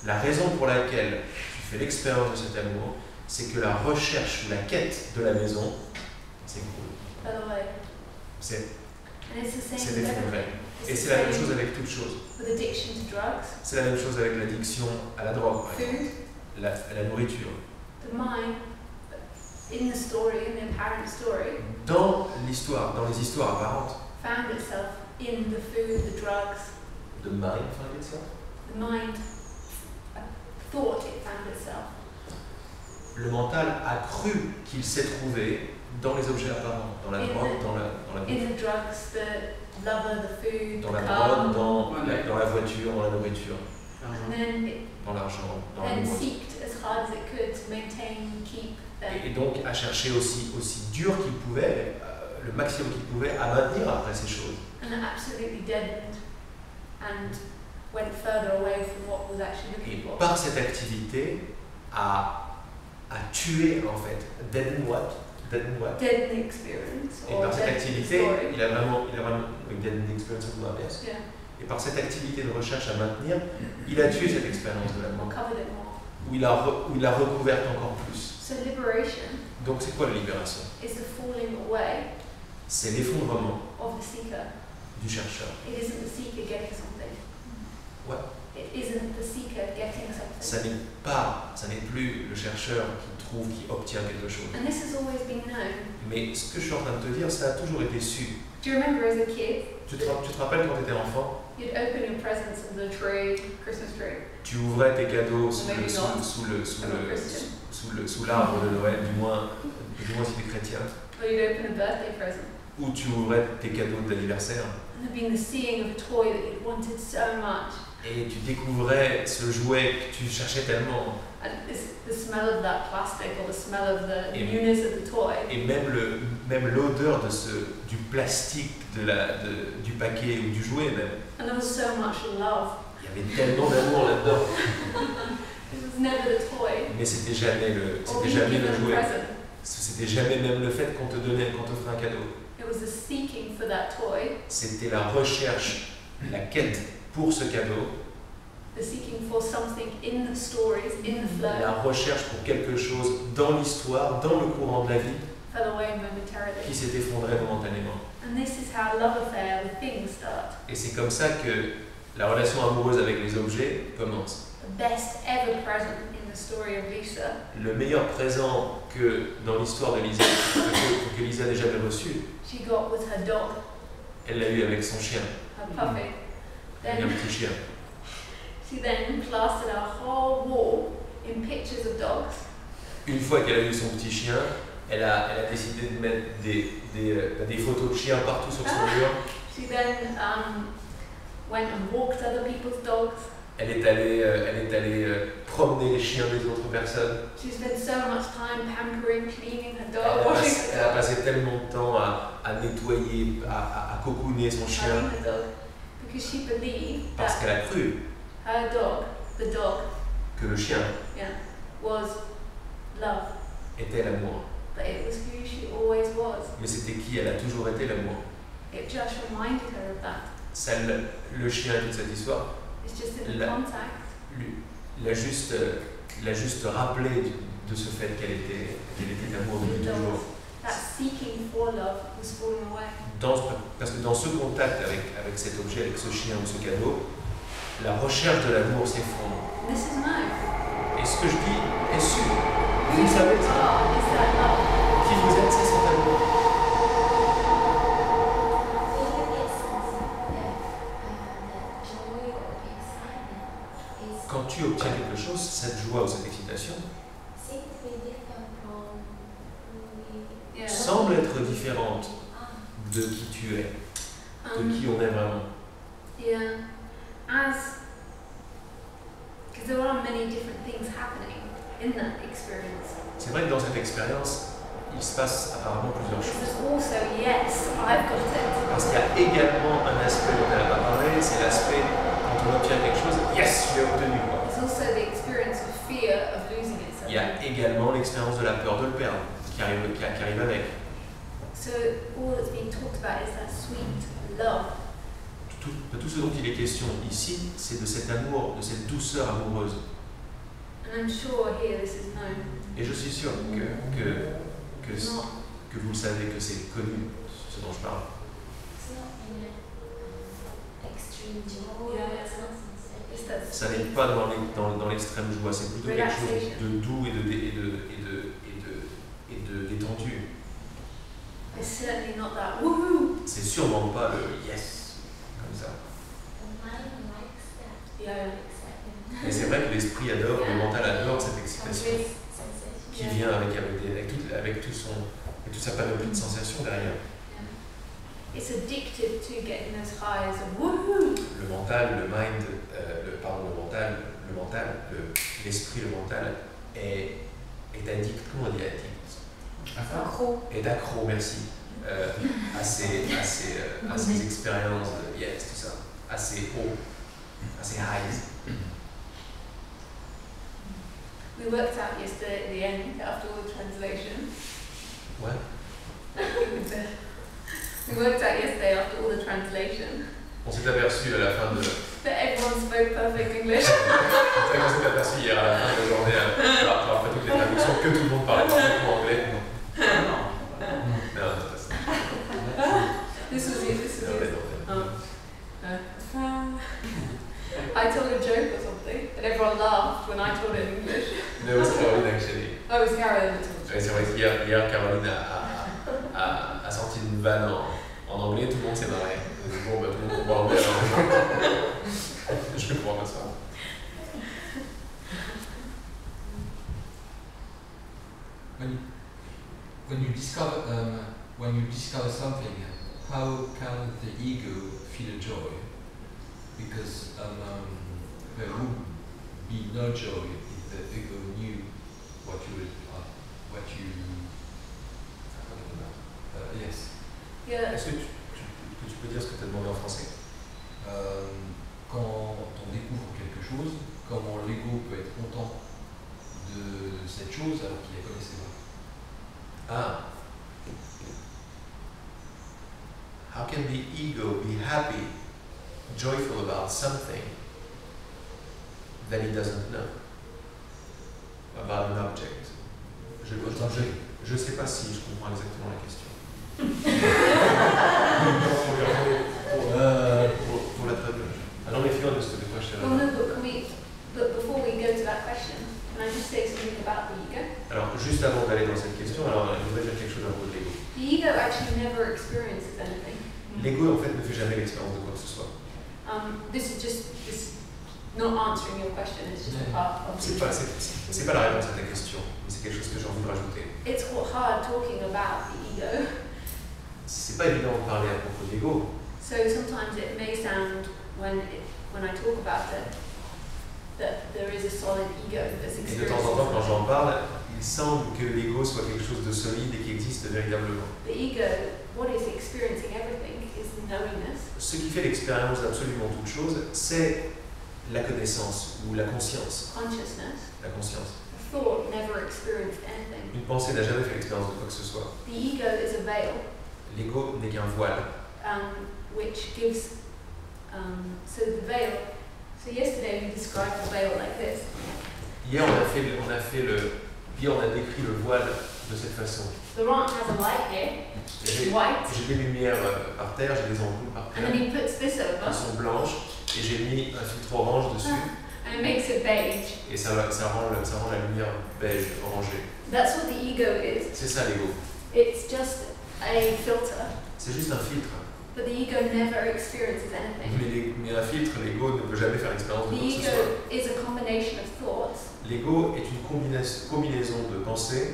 la raison pour laquelle tu fais l'expérience de cet amour, c'est que la recherche ou la quête de la maison, c'est cool. fell away. C'est And it's the same c'est with effondré. everything. Et It's c'est the la même same chose avec toute chose. with addiction to drugs, C'est la même chose avec l'addiction à la drogue, par exemple. food, À la nourriture. the mind, in the story, in the apparent story, Dans l'histoire, dans les histoires apparentes, found itself in the food, the drugs, de mind, find itself. the mind thought it found itself. Le mental a cru qu'il s'est trouvé dans les objets apparents, dans la drogue, dans la In the drugs, the lover, the food, dans the la car, drogue, dans la voiture, dans la nourriture, and then it dans l'argent, dans then l'amour. seeked as hard as it could to maintain, keep them. Et donc à chercher aussi dur qu'il pouvait, le maximum qu'il pouvait, à maintenir après ces choses. And it absolutely deadened and went further away from what was actually Et looking for. par cette activité, à tuer en fait, deaden what? Deaden what? Deaden the experience Et or par cette deaden the activité, story. il a vraiment oui, deaden the experience of love, yes. Yeah, Et par cette activité de recherche à maintenir, il a tué cette expérience de or l'amour, covered it more. où il a recouverte encore plus. So liberation Donc c'est quoi la libération? is the falling away C'est l'effondrement of the seeker. du chercheur. It isn't the seeker getting something. Ouais. It isn't the seeker getting something. Ça n'est plus le chercheur qui trouve, qui obtient quelque chose. And this has always been known. Mais ce que je suis en train de te dire, ça a toujours été su. Do you remember as a kid? Tu te rappelles quand tu étais enfant? You'd open your presents under the tree, Christmas tree. Tu ouvrais tes cadeaux sous l'arbre de Noël, du moins si tu es chrétien. Or you'd open a birthday present. Ou tu ouvrais tes cadeaux d'anniversaire. And there'd been the seeing of a toy that you wanted so much. Et tu découvrais ce jouet que tu cherchais tellement. And the smell of that plastic or the smell of the newness of the toy. Et même l'odeur du plastique du paquet ou du jouet même. And there was so much love. Il y avait tellement d'amour là-dedans. It was never the toy. Mais c'était jamais le jouet. C'était jamais même le fait qu'on t'offrait un cadeau. It was the seeking for that toy. C'était la recherche, la quête pour ce cadeau. The seeking for something in the stories, in the flow. La recherche pour quelque chose dans l'histoire, dans le courant de la vie, fell away momentarily. Qui s'est effondré momentanément. And this is how love affair with things start. Et c'est comme ça que la relation amoureuse avec les objets commence. The best ever present in the story of Lisa. Le meilleur présent que dans l'histoire de Lisa, que Lisa n'ait jamais reçu. She got with her dog. Elle l'a eu avec son chien. Her puppy. Un petit chien. She then plastered our whole wall in pictures of dogs. Une fois qu'elle a eu son petit chien, elle a décidé de mettre des photos de chiens partout sur son mur. She then went and walked other people's dogs. Elle est allée promener les chiens des autres personnes. She spent so much time pampering, cleaning her dog, washing her dog. Elle a passé tellement de temps à nettoyer, à cocooner son chien. Because she believed Parce qu'elle a cru her dog, the dog, que le chien was love. Était l'amour. But it was who she always was. Mais c'était qui? Elle a toujours été l'amour. It just reminded her of that. Le chien et toute cette histoire It's just in the contact. l'a juste rappelé de ce fait qu'elle était l'amour depuis toujours. That seeking for love was falling away. Parce que dans ce contact avec cet objet, avec ce chien ou ce cadeau, la recherche de l'amour s'effondre. This is mine. Et ce que je dis est sûr. Vous savez ça. Qui vous êtes, c'est cet amour. Quand tu obtiens quelque chose, cette joie ou cette excitation semble être différente de qui tu es, de qui on est vraiment. Yeah, because there are many different things happening in that experience. C'est vrai que dans cette expérience, il se passe apparemment plusieurs choses. Also, yes, I've got it. Parce qu'il y a également un aspect dont elle n'a pas parlé, c'est l'aspect quand on obtient quelque chose, yes, je l'ai obtenu. It's also the experience of fear of losing it. Il y a également l'expérience de la peur de le perdre qui arrive avec. So all that's being talked about is that sweet love. Tout ce dont il est question ici, c'est de cet amour, de cette douceur amoureuse. And I'm sure here this is known. Et je suis sûr que vous le savez, que c'est connu, ce dont je parle. Ça n'est pas dans l'extrême joie, c'est plutôt quelque chose de doux et de détendu. C'est sûrement pas le yes, comme ça. Mais c'est vrai que l'esprit adore, le mental adore cette excitation qui vient avec toute sa panoplie de sensations derrière. It's addicted to getting those highs of woohoo. Le mental, l'esprit, le mental est addict, comment on dit addict? Accro. Est accro, merci, à ces expériences de yes, tout ça, assez haut, assez highs. We worked out yesterday at the end, after all the translation. What? We worked out yesterday after all the translation. On s'est aperçu à la fin de... That everyone spoke perfect English. On s'est aperçu hier à la fin de la journée, après toutes les traductions, que tout le monde parlait parfaitement anglais. Non, c'est pas ça. This was it. I told a joke or something, and everyone laughed when I told it in English. No, it was Caroline actually. Oh, it was Caroline that told it. C'est vrai qu'hier Caroline a sorti une vanne en anglais, tout le monde s'est marré. Bon, bah, tout le monde comprend anglais alors. Je comprends pas ça. When you discover something, how can the ego feel joy? Because there would be no joy if the ego knew what you yes. Yeah. Est-ce que tu peux dire ce que tu as demandé en français? Quand on découvre quelque chose, comment l'ego peut être content de cette chose alors qu'il la connaissait pas? Ah. How can the ego be happy, joyful about something that he doesn't know? About an object. Je sais pas si je comprends exactement la question. Pour la traduire. I don't know if you understood the question. Well, no, but before we go to that question, can I just say something about the ego? Alors, juste avant d'aller dans cette question, je voudrais dire quelque chose à propos de l'ego. The ego actually never experiences anything. L'ego, en fait, ne fait jamais l'expérience de quoi que ce soit. This is not answering your question, it's just a part of C'est pas la réponse à ta question, mais c'est quelque chose que j'ai envie de rajouter. It's hard talking about the ego. C'est pas évident de parler à propos de l'ego. So sometimes it may sound, when I talk about it, that there is a solid ego that's Et experienced. de temps en temps, quand j'en parle, il semble que l'ego soit quelque chose de solide et qui existe véritablement. The ego, what is experiencing everything, is knowingness. Ce qui fait l'expérience d'absolument toute chose, c'est la connaissance ou la conscience. Consciousness. La conscience. A thought never experienced anything. Une pensée n'a jamais fait l'expérience de quoi que ce soit. The ego is a veil. L'ego n'est qu'un voile. Which gives, so the veil, so yesterday we described the veil like this. Hier, on a décrit le voile de cette façon. Laurent has a light here, it's white, J'ai des lumières par terre, j'ai des ampoules par and terre. then he puts this Elles over, sont blanches et j'ai mis un filtre orange dessus and it makes it beige. et ça rend la lumière beige, orangée. That's what the ego is. C'est ça l'ego. It's just a filter, C'est juste un filtre. but the ego never experiences anything. Mais un filtre, l'ego ne peut jamais faire l'expérience de The quoi que ce soit. ego is a combination of thoughts L'ego est une combinaison de pensées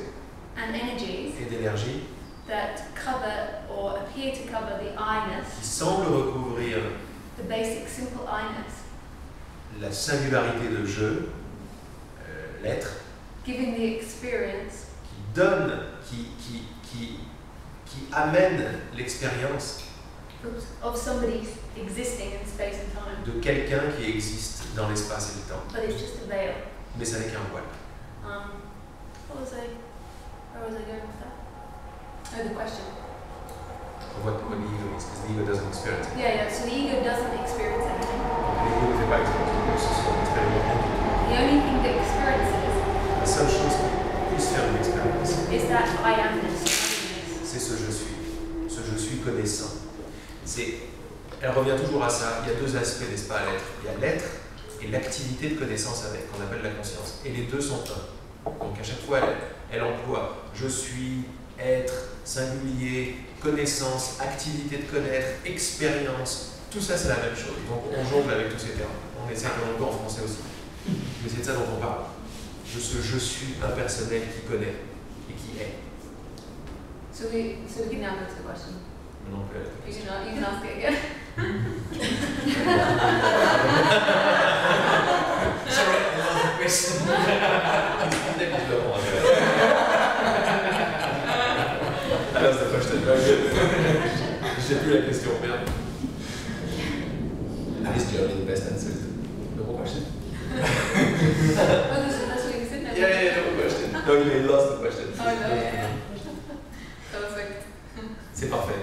and energies et d'énergie that cover or appear to cover the I-ness, qui semblent recouvrir the basic simple I-ness, la singularité de je, l'être, giving the experience qui donne, qui amène l'expérience of somebody existing in space and time. de quelqu'un qui existe dans l'espace et le temps. But it's just a veil. Mais ça n'est qu'un voile. Where was I going with that? Oh, the question. What the ego is, because the ego doesn't experience it. Yeah, so the ego doesn't experience anything. L'ego ne fait pas l'expérience de quoi que ce soit, n'expérimente rien du tout. The only thing that experiences La seule chose qui puisse faire une expérience, is that I amness. c'est ce je suis connaissant. Elle revient toujours à ça. Il y a deux aspects, n'est-ce pas, à l'être. Il y a l'être et l'activité de connaissance avec, qu'on appelle la conscience. Et les deux sont un. Donc à chaque fois, elle emploie je suis, être, singulier, connaissance, activité de connaître, expérience. Tout ça, c'est la même chose. Donc on jongle avec tous ces termes. On essaie comme on peut en français aussi. Mais c'est de ça dont on parle. Je suis impersonnel qui connaît et qui est. So we can now go to the question. Non, You can ask it again. Sorry, another question. Alors, c'est pas j'ai plus la question, merde. At least you have the best answer. No more question? Oh, that's what you said now. Yeah, no more question. No, you lost the question. Oh, no, yeah. Perfect. C'est parfait.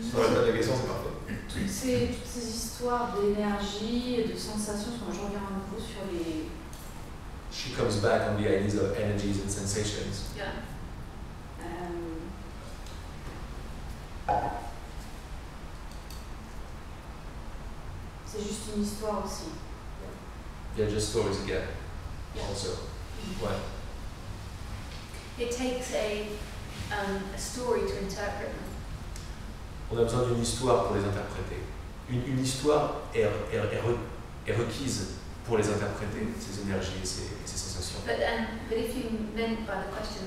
Sur la bonne de la question, c'est parfait. Toutes ces histoires d'énergie et de sensations, quand je reviens un peu sur les... She comes back on the ideas of energies and sensations. Yeah. C'est juste une histoire aussi. They're just stories again. Yeah. Also. Ouais. It takes a story to interpret them. On a besoin d'une histoire pour les interpréter. Une histoire est requise pour les interpréter, ces énergies et ces sensations. But if you meant by the question,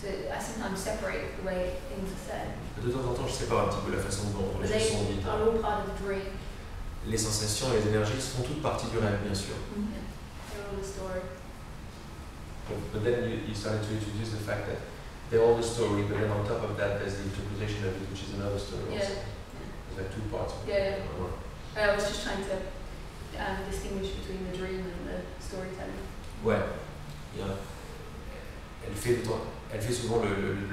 I sometimes separate the way things are said. De temps en temps, je sépare un petit peu la façon dont les choses sont dites. They are all part of the dream. Les sensations et les énergies font toutes partie du rêve, bien sûr. Yeah. They're all the story. But then you started to introduce the fact that they're all the story, but then on top of that, there's the interpretation of it, which is another story also. There's like two parts. Yeah. I was just trying to distinguish between the dream and the storytelling. Ouais. Elle fait souvent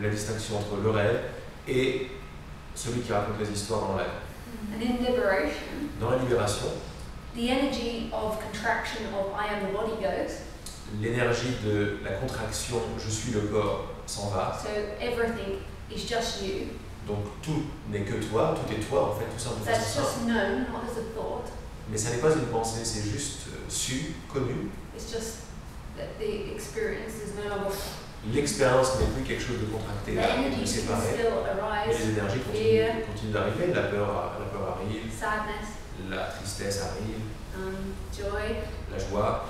la distinction entre le rêve et celui qui raconte les histoires dans le rêve. And in liberation, dans la libération, the energy of contraction of I am the body goes. L'énergie de la contraction, je suis le corps, s'en va. So everything is just you. Donc tout n'est que toi, tout est toi en fait, tout simplement. That's just known, not as a thought. Mais ça n'est pas une pensée, c'est juste su, connu. It's just that the experience is no longer. L'expérience n'est plus quelque chose de contracté, de séparé. Mais les énergies continuent d'arriver. La peur arrive. Sadness. La tristesse arrive. Joy. La joie.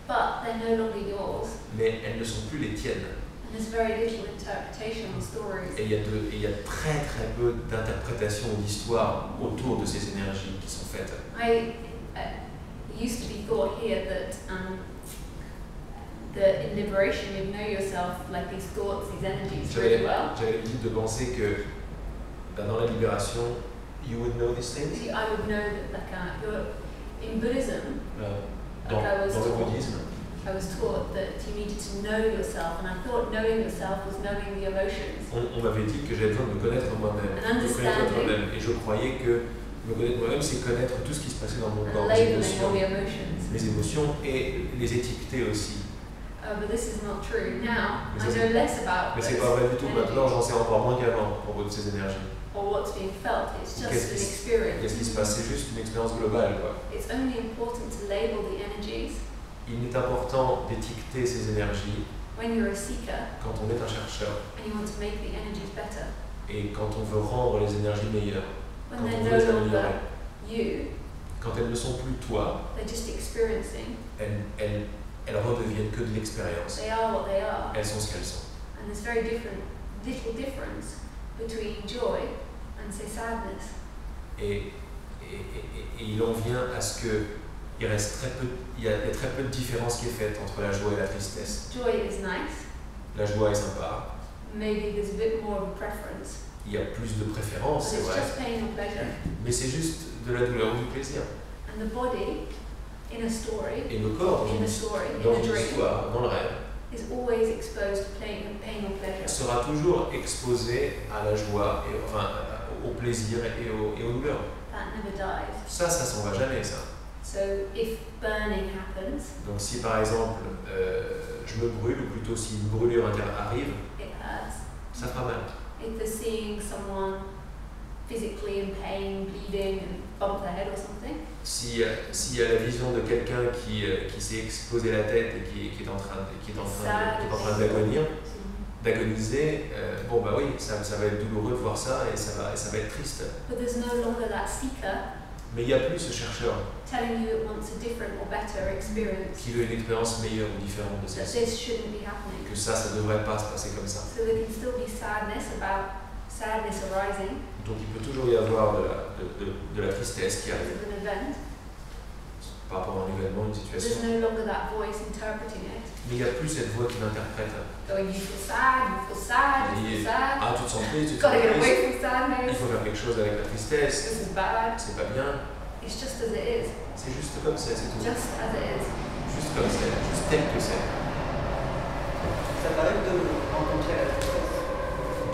But they're no longer yours. Mais elles ne sont plus les tiennes. And there's very little interpretation on stories. Et il y a très très peu d'interprétation ou d'histoire autour de ces énergies qui sont faites. It used to be thought here that in liberation you know yourself, like these thoughts, these energies really well. J'avais l'habitude de penser que dans la libération, you would know these things. I would know that in Buddhism, dans le bouddhisme, I was taught that you needed to know yourself, and I thought knowing yourself was knowing the emotions. On m'avait dit que j'avais besoin de me connaître moi-même, et je croyais que me connaître moi-même, c'est connaître tout ce qui se passait dans mon corps, mes émotions et les étiqueter aussi. But this is not true. Now I know less about. Mais c'est pas vrai du tout. Maintenant, j'en sais encore moins qu'avant à propos de ces énergies. Or what's being felt. It's just an experience. Qu'est-ce qui se passe? C'est juste une expérience globale, quoi. It's only important to label the energies. Il est important d'étiqueter ces énergies. When you're a seeker. Quand on est un chercheur. And you want to make the energies better. Et quand on veut rendre les énergies meilleures. When they're no longer you. Quand elles ne sont plus toi. They're just experiencing. Elles redeviennent que de l'expérience. They are what they are. Elles sont ce qu'elles sont. And there's very little difference between joy and say sadness. Et il en vient à ce que il y a très peu de différence qui est faite entre la joie et la tristesse. Joy is nice. La joie est sympa. Maybe there's a bit more of a preference. Il y a plus de préférence, c'est vrai. Just pain or pleasure. Mais c'est juste de la douleur ou du plaisir. And the body in a story, et le corps dans une histoire, dans le rêve, is always exposed to pain or pleasure. Sera toujours exposé à la joie et enfin au plaisir et aux douleurs. That never dies. Ça s'en va jamais, ça. So if burning happens, donc si par exemple je me brûle, ou plutôt si une brûlure arrive, it hurts. Ça fera mal. If they're seeing someone physically in pain, bleeding, and bump their head or something. S'il y a la vision de quelqu'un qui s'est exposé la tête et qui est en train d'agoniser, bon bah oui, ça va être douloureux de voir ça et ça va être triste. But there's no longer that seeker. Mais il n'y a plus ce chercheur telling you it wants a different or better experience. Qui veut une expérience meilleure ou différente de celle-ci. That this shouldn't be happening. Que ça devrait pas se passer comme ça. So there can still be sadness arising. Donc il peut toujours y avoir de la tristesse qui arrive. Par rapport à un événement, une situation. There's no longer that voice interpreting it. Mais il n'y a plus cette voix qui l'interprète. Going, you feel sad, you feel sad, you feel sad. Ah, tu te sens triste, tu te sens triste. Il faut faire quelque chose avec la tristesse. This is bad. C'est pas bien. It's just as it is. C'est juste comme c'est, c'est tout. Just as it is. Juste comme c'est, juste tel que c'est. Ça t'arrive de rencontrer la tristesse?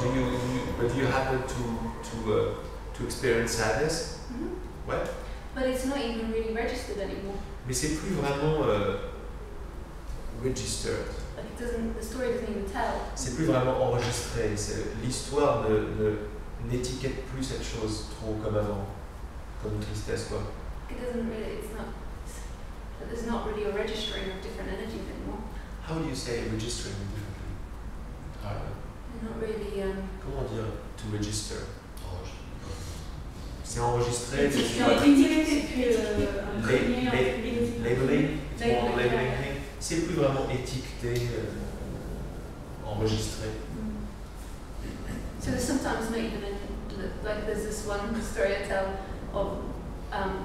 Do you happen to experience sadness? Mm-hmm. Ouais. But it's not even really registered anymore. Mais c'est plus vraiment registered. Like the story doesn't even tell. C'est plus vraiment enregistré. L'histoire n'étiquette plus cette chose trop comme avant, comme une tristesse quoi. There's not really a registering of different energies anymore. How do you say registering differently? Not really. Comment dire to register? C'est enregistré. C'est imprimé, c'est plus labeling. C'est plus vraiment étiqueté, enregistré. So there's sometimes not even like there's this one story I tell of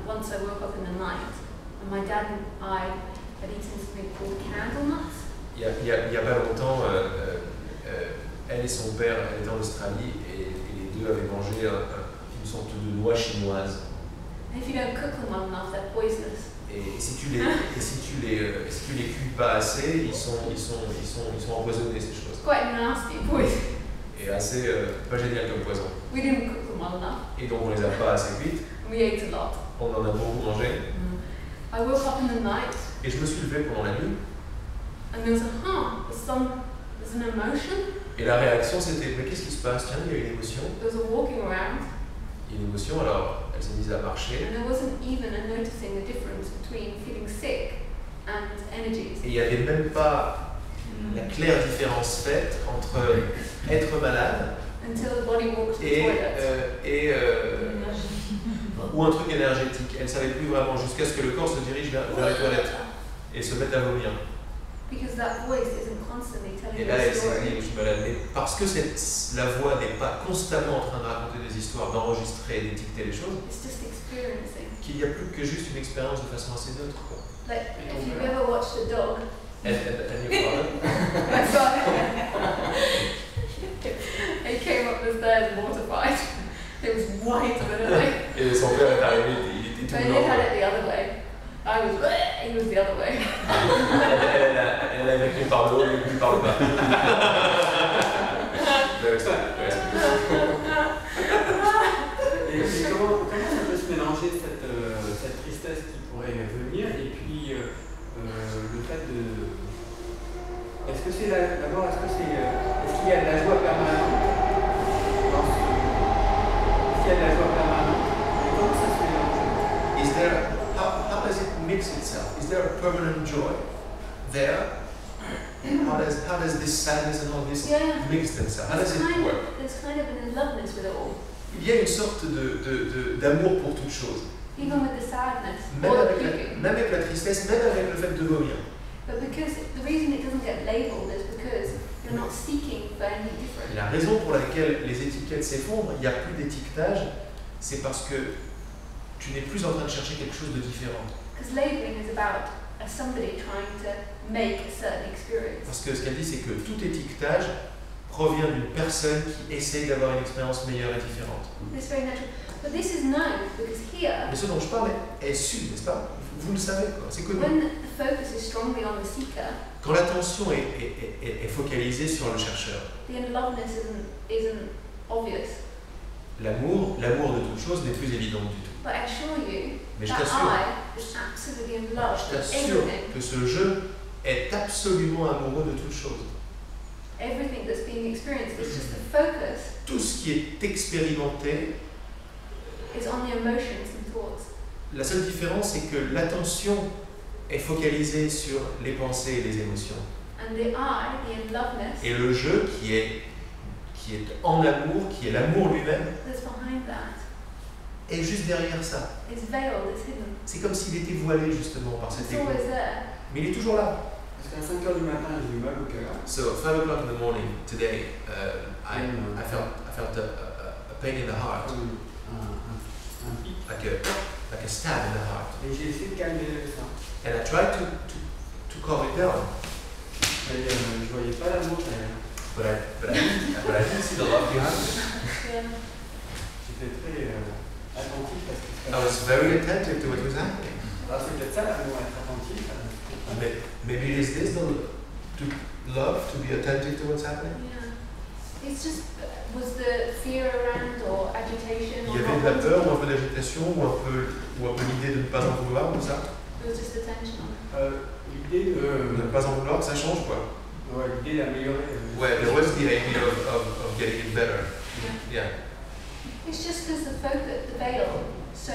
once I woke up in the night and my dad and I had eaten something called candle nuts. Il y a pas longtemps, elle et son père étaient en Australie et les deux avaient mangé une sorte de noix chinoise. And if you don't cook them well enough, they're poisonous. Et si tu les cuis pas assez, ils sont empoisonnés, ces choses. It's quite nasty poison. Et assez pas génial comme poison. We didn't cook them well enough. Et donc on les a pas assez cuites. We ate a lot. On en a beaucoup mangé. I woke up in the night Et je me suis levé pendant la nuit. and there was there's an emotion. Et la réaction c'était, mais qu'est-ce qui se passe? Tiens, il y a une émotion. There was a walking around. Il y a une émotion, alors elle s'est mise à marcher. And there wasn't even a noticing the difference between feeling sick and energies. Et il n'y avait même pas la claire différence faite entre être malade Until the body walked to the toilet. Ou un truc énergétique. Elle ne savait plus vraiment jusqu'à ce que le corps se dirige vers les toilettes et se mette à vomir. Because that voice isn't constantly telling Et you là, a elle s'est story. dit, je suis malade. Mais parce que la voix n'est pas constamment en train de raconter des histoires, d'enregistrer et d'étiqueter les choses, It's just experiencing. qu'il n'y a plus que juste une expérience de façon assez neutre. Quoi. Like, if you've ever watched a dog, And your father? my father, he came up the stairs mortified. It was white, literally. Et son père est arrivé, il était tout But he blanc. had it the other way. He was the other way. Elle a vécu par le haut et vécu par le bas. Et comment ça peut se mélanger cette tristesse qui pourrait venir et puis le fait de... Est-ce que c'est d'abord, est-ce qu'il y a de la joie permanente Est-ce qu'il y a de la joie permanente et comment ça se mélange? How does it mix itself? Is there a permanent joy there? How does this sadness and all this mix themselves? How does it work? There's kind of an in-loveness with it all. Il y a une sorte d'amour pour toute chose. Even with the sadness, Même or the avec, puking. même avec la tristesse, même avec le fait de vomir. But because the reason it doesn't get labeled is because you're not seeking for anything different. Et la raison pour laquelle les étiquettes s'effondrent, il n'y a plus d'étiquetage, c'est parce que tu n'es plus en train de chercher quelque chose de différent. Because labeling is about somebody trying to make a certain experience. Parce que ce qu'elle dit, c'est que tout étiquetage provient d'une personne qui essaye d'avoir une expérience meilleure et différente. It's very natural. But this is known because here, Mais ce dont je parle est su, n'est-ce pas? Vous le savez, quoi. C'est connu. when the focus is strongly on the seeker, Quand l'attention est focalisée sur le chercheur, the in-loveness isn't obvious. l'amour de toute chose n'est plus évident du tout. But I assure you, Mais je that t'assure, I is absolutely in love je with t'assure everything. que ce jeu est absolument amoureux de toute chose. Everything that's being experienced is just the focus Tout ce qui est expérimenté, is on the emotions and thoughts. la seule différence, c'est que l'attention est focalisée sur les pensées et les émotions. And the I, the in-loveness, Et le jeu qui est en amour, qui est l'amour lui-même, that's behind that est juste derrière ça. is veiled, is hidden. C'est comme s'il était voilé justement par cet It's égo. always there. Mais il est toujours là. Parce qu'à 5h du matin, j'ai eu mal au cœur. So at 5 o'clock in the morning today, I felt a pain in the heart, Comme un pic. like a stab in the heart. Et j'ai essayé de calmer ça. And I tried to calm it down, Et je voyais pas l'amour derrière. but I didn't see the love behind it. Yeah. J'étais très attentif à ce qui se I passait. was very attentive to what was happening. Alors c'est peut-être ça l'amour, être attentif. Maybe it is this to love, to be attentive to what's happening. Yeah. It's just, was the fear around or agitation Il or y avait not de la wanting peur to- ou un peu d'agitation ou un peu l'idée de ne pas en vouloir ou ça. It was just attention. L'idée De ne pas en vouloir, ça change quoi. ouais, l'idée d'améliorer. Ouais, there was the idea of getting it better. Yeah. Yeah. It's just because the focus, the veil. So,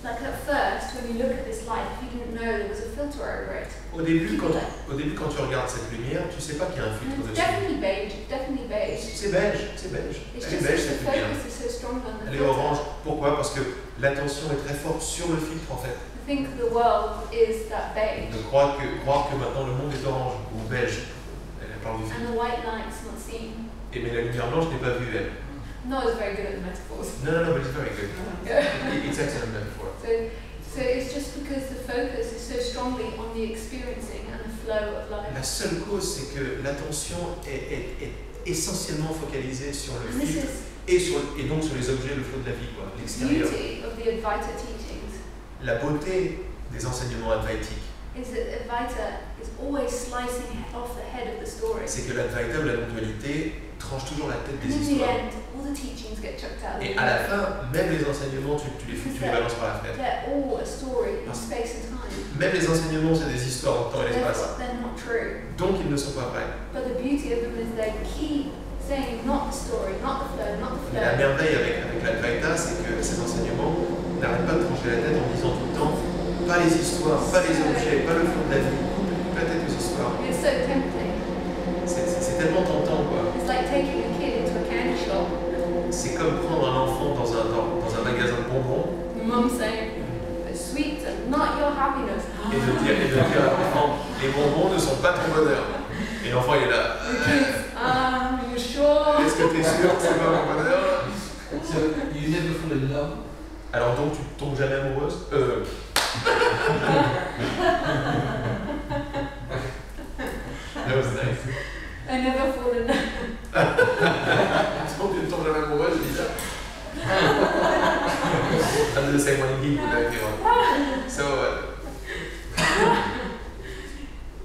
like at first, when you look at this light, you didn't know there was a filter over it. Au début, quand tu regardes cette lumière, tu sais pas qu'il y a un filtre And it's dessus. definitely beige, C'est belge, c'est belge. It's Elle est just belge, that ça the fait bien. focus is so strong on the Elle est filter. orange. Pourquoi? Parce que l'attention est très forte sur le filtre en fait. I think the world is that beige, De croire que maintenant le monde est orange ou beige. Elle parle du and filtre. the white light's not seen. Et mais la lumière blanche n'est pas vue elle. No, it's very good at the metaphors. No, but it's very good. It's excellent metaphor. So it's just because the focus is so strongly on the experiencing and the flow of life. La seule cause, c'est que l'attention est essentiellement focalisée sur le And this filtre et donc sur les objets, le flot de la vie, quoi, is l'extérieur. beauty of the Advaita teachings. La beauté des enseignements advaitiques, Is that Advaita is always slicing off the head of the story. c'est que l'advaita ou la non-dualité tranche toujours la tête And des in the histoires. end, all the teachings get chucked out. Et à la fin, même les enseignements, tu les balances par la fenêtre. They're all a story in space and time. Même les enseignements, c'est des histoires en temps et l'espace. Therefore, they're not true. Donc, ils ne sont pas vrais. But the beauty of them is they keep saying not the story, not the flow, not the Mais la flow. merveille avec l'advaita, c'est que ces enseignements n'arrêtent pas de trancher la tête en disant tout le temps pas les histoires, pas les objets, pas le flot de la vie, coupe la tête aux histoires. It's so tempting. C'est tellement tentant, quoi. It's like taking a kid into a candy shop. C'est comme prendre un enfant dans un magasin de bonbons Your mum saying, "It's sweet and not your happiness." et de dire à l'enfant les bonbons ne sont pas ton bonheur. Et l'enfant il est là. The kids, you sure? Est-ce que t'es sûr que c'est pas mon bonheur? So you never fall in love? Alors donc tu tombes jamais amoureuse? That was nice. I never fall in love. Donc tu ne tombes jamais amoureuse, je dis ça. I'm the same one geek with everyone. So,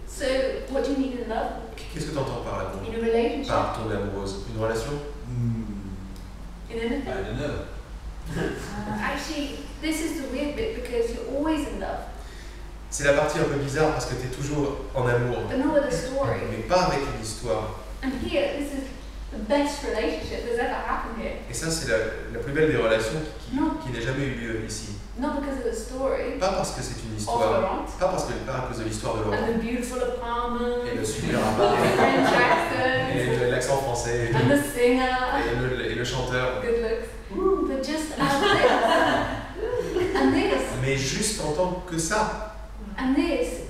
So, what do you need in love? qu'est-ce que tu entends par l'amour? In a relationship? Par tomber amoureuse? Une relation? In anything? I don't know. Actually, this is the weird bit because you're always in love, C'est la partie un peu bizarre parce que tu es toujours en amour. but not with a story. Mais pas avec une histoire. And here, this is the best relationship that's ever happened here. Et ça, c'est la plus belle des relations qui n'ait jamais eu lieu ici. Not because of the story Pas parce que c'est une of histoire, Laurent pas à cause de l'histoire de Laurent. and the beautiful apartment, Et le super the appart, French accent, et l'accent français, and the singer. et le chanteur. Good looks. But just as this, and this, Mais juste en tant que ça. and this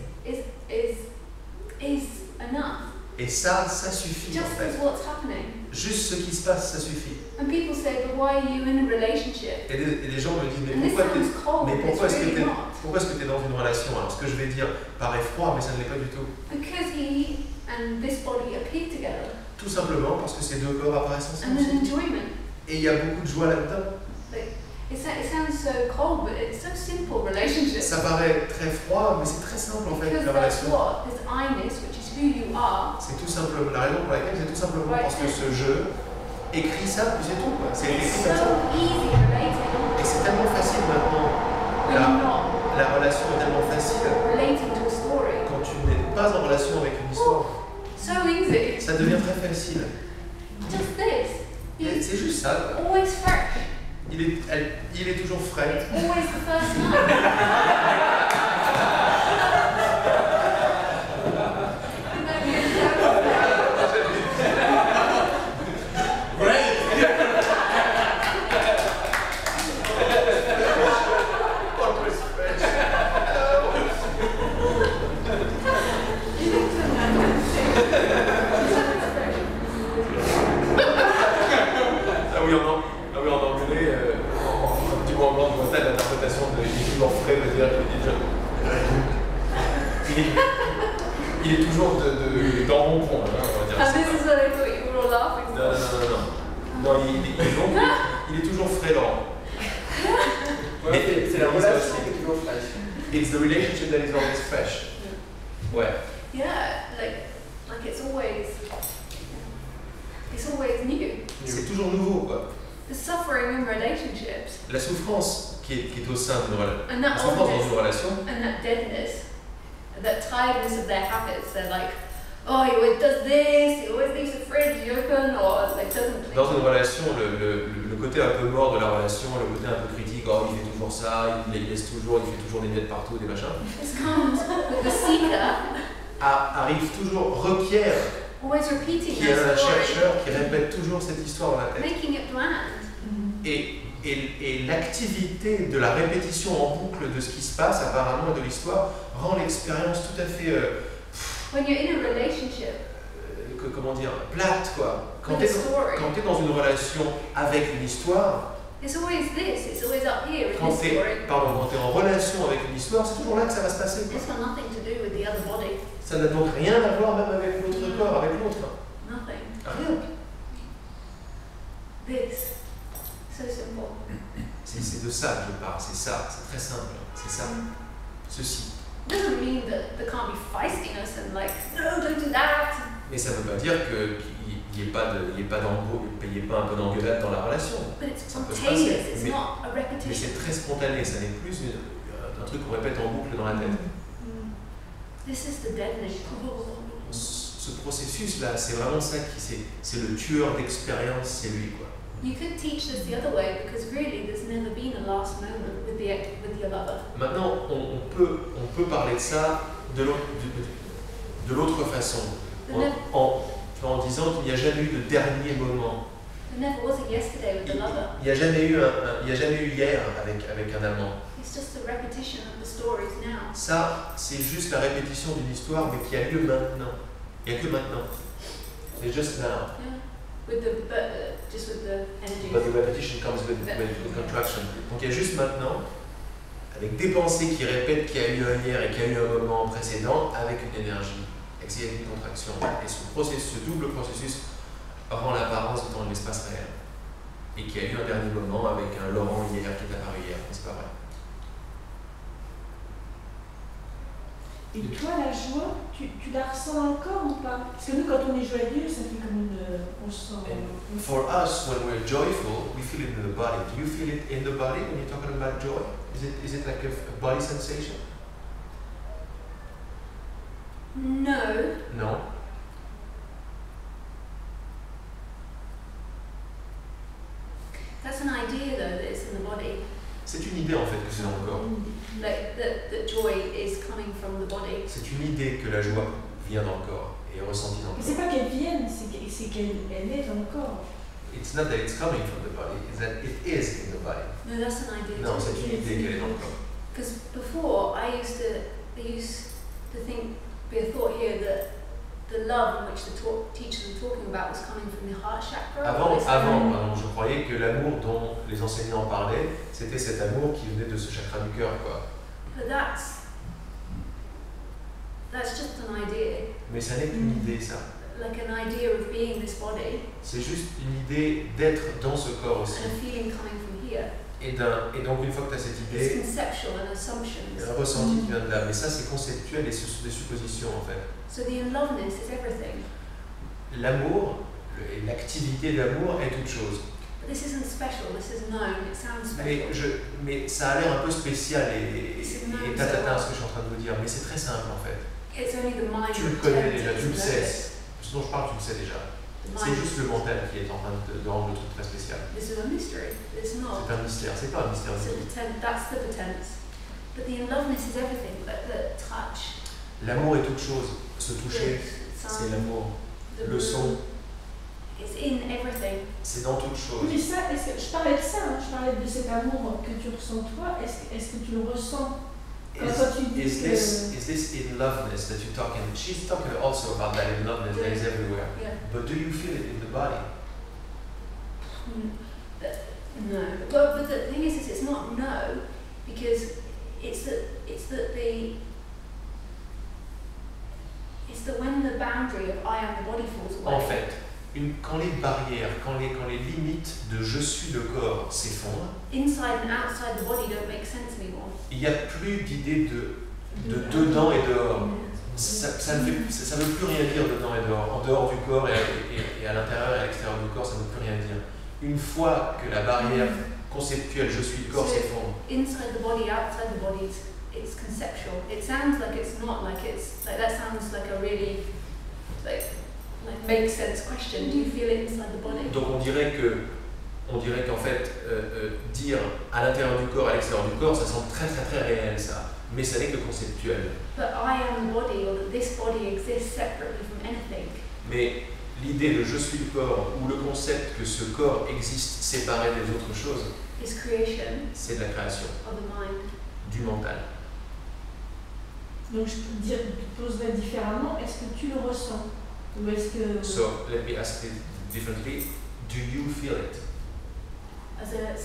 is enough. Et ça suffit en Just fait. as what's happening. Juste ce qui se passe, ça suffit. And people say, but why are you in a relationship? Et les gens me disent, And this sounds cold, mais but it's really not. pourquoi est-ce que tu es dans une relation? Alors ce que je vais dire paraît froid, mais ça ne l'est pas du tout. Because he and this body appear together. Tout simplement parce que ces deux corps apparaissent And ensemble. there's enjoyment. Et il y a beaucoup de joie là-dedans. Like, it sounds so cold, but it's so simple relationship. Ça paraît très froid, mais c'est très simple en fait, Because la that's relation. what, this I-ness, which is who you are, C'est tout simplement, la raison pour laquelle c'est tout simplement Right. parce que ce jeu écrit ça, puis c'est tout quoi. C'est it's écrit comme ça. so easy relating. Et c'est tellement facile maintenant. When you're not La relation est tellement facile relating to a story. quand tu n'es pas en relation avec une histoire. So easy. Ça devient très facile. Just this. Et c'est juste ça. Quoi. Always fresh. Il est toujours frais. Always the first time. Ah oui, en anglais, un petit mot en blanc de Bretagne, l'interprétation de il est toujours frais veut dire il est toujours dans mon point, hein, on va dire. And this is what I thought you were all laughing Non, for. non, il est toujours frais, Laurent. Ouais, c'est la relation qui est toujours fraîche. It's the relationship that is always fresh. Ouais. Yeah, like it's always new. C'est toujours nouveau, quoi. The suffering in relationships La souffrance qui est au sein d'une relation. and La that souffrance dans une oldness relation, and that deadness, that tiredness of their habits. They're like, oh, he always does this, he always leaves the fridge open, or like doesn't clean. dans une relation, le côté un peu mort de la relation, le côté un peu critique, oh, il fait toujours ça, il les laisse toujours, il fait toujours des miettes partout, des machins, This comes with the seeker arrive toujours, requiert always repeating qui est un that story, chercheur qui répète toujours cette histoire dans la tête. making it bland. Et l'activité de la répétition en boucle de ce qui se passe apparemment et de l'histoire rend l'expérience tout à fait, When you're in a relationship comment dire, plate quoi. Quand with tu a story, es dans une relation avec une histoire, it's always this, it's always up here in quand this tu story. es en relation avec une histoire, c'est toujours là que ça va se passer. Quoi. It's got nothing to do with the other body. Ça n'a donc rien à voir même avec l'autre corps, avec l'autre. Nothing. Rien. This. So simple. C'est de ça que je parle, c'est ça, c'est très simple, c'est ça. Ceci. It doesn't mean that there can't be feistiness and like, no, don't do that. Mais ça ne veut pas dire qu'il n'y ait pas un peu d'engueulade dans la relation. But it's Ça peut se spontaneous, passer, it's mais- not a Mais repetition. c'est très spontané, ça n'est plus un truc qu'on répète en boucle dans la tête. This is the deadening. Ce processus-là, c'est vraiment ça c'est le tueur d'expérience, c'est lui quoi. You could teach this the other way because really there's never been a last moment with your lover. Maintenant, on peut parler de ça de l'autre façon, en disant qu'il n'y a jamais eu de dernier moment. There never was a yesterday with the lover. Il n'y a jamais eu hier avec un amant. It's just a repetition of the stories now. Ça, c'est juste la répétition d'une histoire, mais qui a lieu maintenant. Il n'y a que maintenant. C'est just now. Yeah. Just with the energy. But the repetition comes with contraction. Donc il y a juste maintenant, avec des pensées qui répètent qu'il y a eu un hier et qu'il y a eu un moment précédent, avec une énergie, et qu'il y a une contraction. Et ce double processus rend l'apparence du temps et de l'espace réel. Et qu'il y a eu un dernier moment avec un Laurent hier qui est apparu hier, c'est pas vrai. Et toi, la joie, tu la ressens encore ou pas? Parce que nous, quand on est joyeux, ça fait comme on sent. And for us, when we're joyful, we feel it in the body. Do you feel it in the body when you're talking about joy? Is it like a body sensation? No. Non. That's an idea though that it's in the body. C'est une idée en fait que c'est dans le corps. Like that joy is coming from the body. C'est une idée que la joie vient dans le corps et est ressentie dans le Mais corps. c'est pas qu'elle vienne, c'est qu'elle est dans le corps. It's not that it's coming from the body, it's that it is in the body. No, that's an idea. Non, c'est une idée qu'elle est dans le corps. Because before I used to think, be a thought here that the love in which the teachers were talking about was coming from the heart chakra. Avant, je croyais que l'amour dont les enseignants parlaient, c'était cet amour qui venait de ce chakra du cœur, quoi. But that's just an idea. Mais ça n'est qu'une idée, ça. Like an idea of being this body C'est juste une idée d'être dans ce corps aussi. and a feeling coming from here. Et donc une fois que tu as cette It's idée, conceptual and assumptions. il y a un ressenti qui vient de là. Mais ça, c'est conceptuel et ce sont des suppositions, en fait. So the in-loveness is everything. L'amour, et l'activité d'amour est toute chose. But this isn't special, this is known, it sounds special. Mais ça a l'air un peu spécial et tatata ce que je suis en train de vous dire. Mais c'est très simple, en fait. It's only the mind Tu le that connais tends déjà, to tu le know sais. it. Ce dont je parle, tu le sais déjà. The C'est mind- juste le mental qui est en train de rendre le truc très spécial. This is a mystery. It's not. C'est un mystère, c'est pas un mystère It's du a tout. that's the pretense. But the in-loveness is everything. The touch. L'amour est toute chose. Se toucher, the c'est sound, l'amour. the Le son, It's in everything. c'est dans toute chose. Oui, mais ça, je parlais de ça, je parlais de cet amour que tu ressens toi. Est-ce que tu le ressens quand tu dis Is this in-loveness that you're talking? She's talking also about that in-loveness that is everywhere. Yeah. But do you feel it in the body? No. Well, but the thing is it's not no, because it's that when the boundary of I am the body falls away. En fait, quand les barrières, quand les limites de je suis le corps s'effondrent, Inside and outside the body don't make sense anymore. il n'y a plus d'idée de dedans et dehors. Ça ne veut plus rien dire dedans et dehors. En dehors du corps et à l'intérieur et à l'extérieur du corps, ça ne veut plus rien dire. Une fois que la barrière conceptuelle je suis le corps s'effondre, Inside the body, outside the body, it's conceptual. It sounds like it's not, like it's like that sounds like a really like makes sense question. Do you feel it inside the body? donc on dirait qu'en fait dire à l'intérieur du corps, à l'extérieur du corps, ça semble très très très réel ça, mais ça n'est que conceptuel. But I am the body, or that this body exists separately from anything. Mais l'idée de je suis le corps, ou le concept que ce corps existe séparé des autres choses, is creation c'est de la création, of the mind. du mental. Donc je peux te poserais différemment, est-ce que tu le ressens? Ou est-ce que... So let me ask it differently. Do you feel it? As a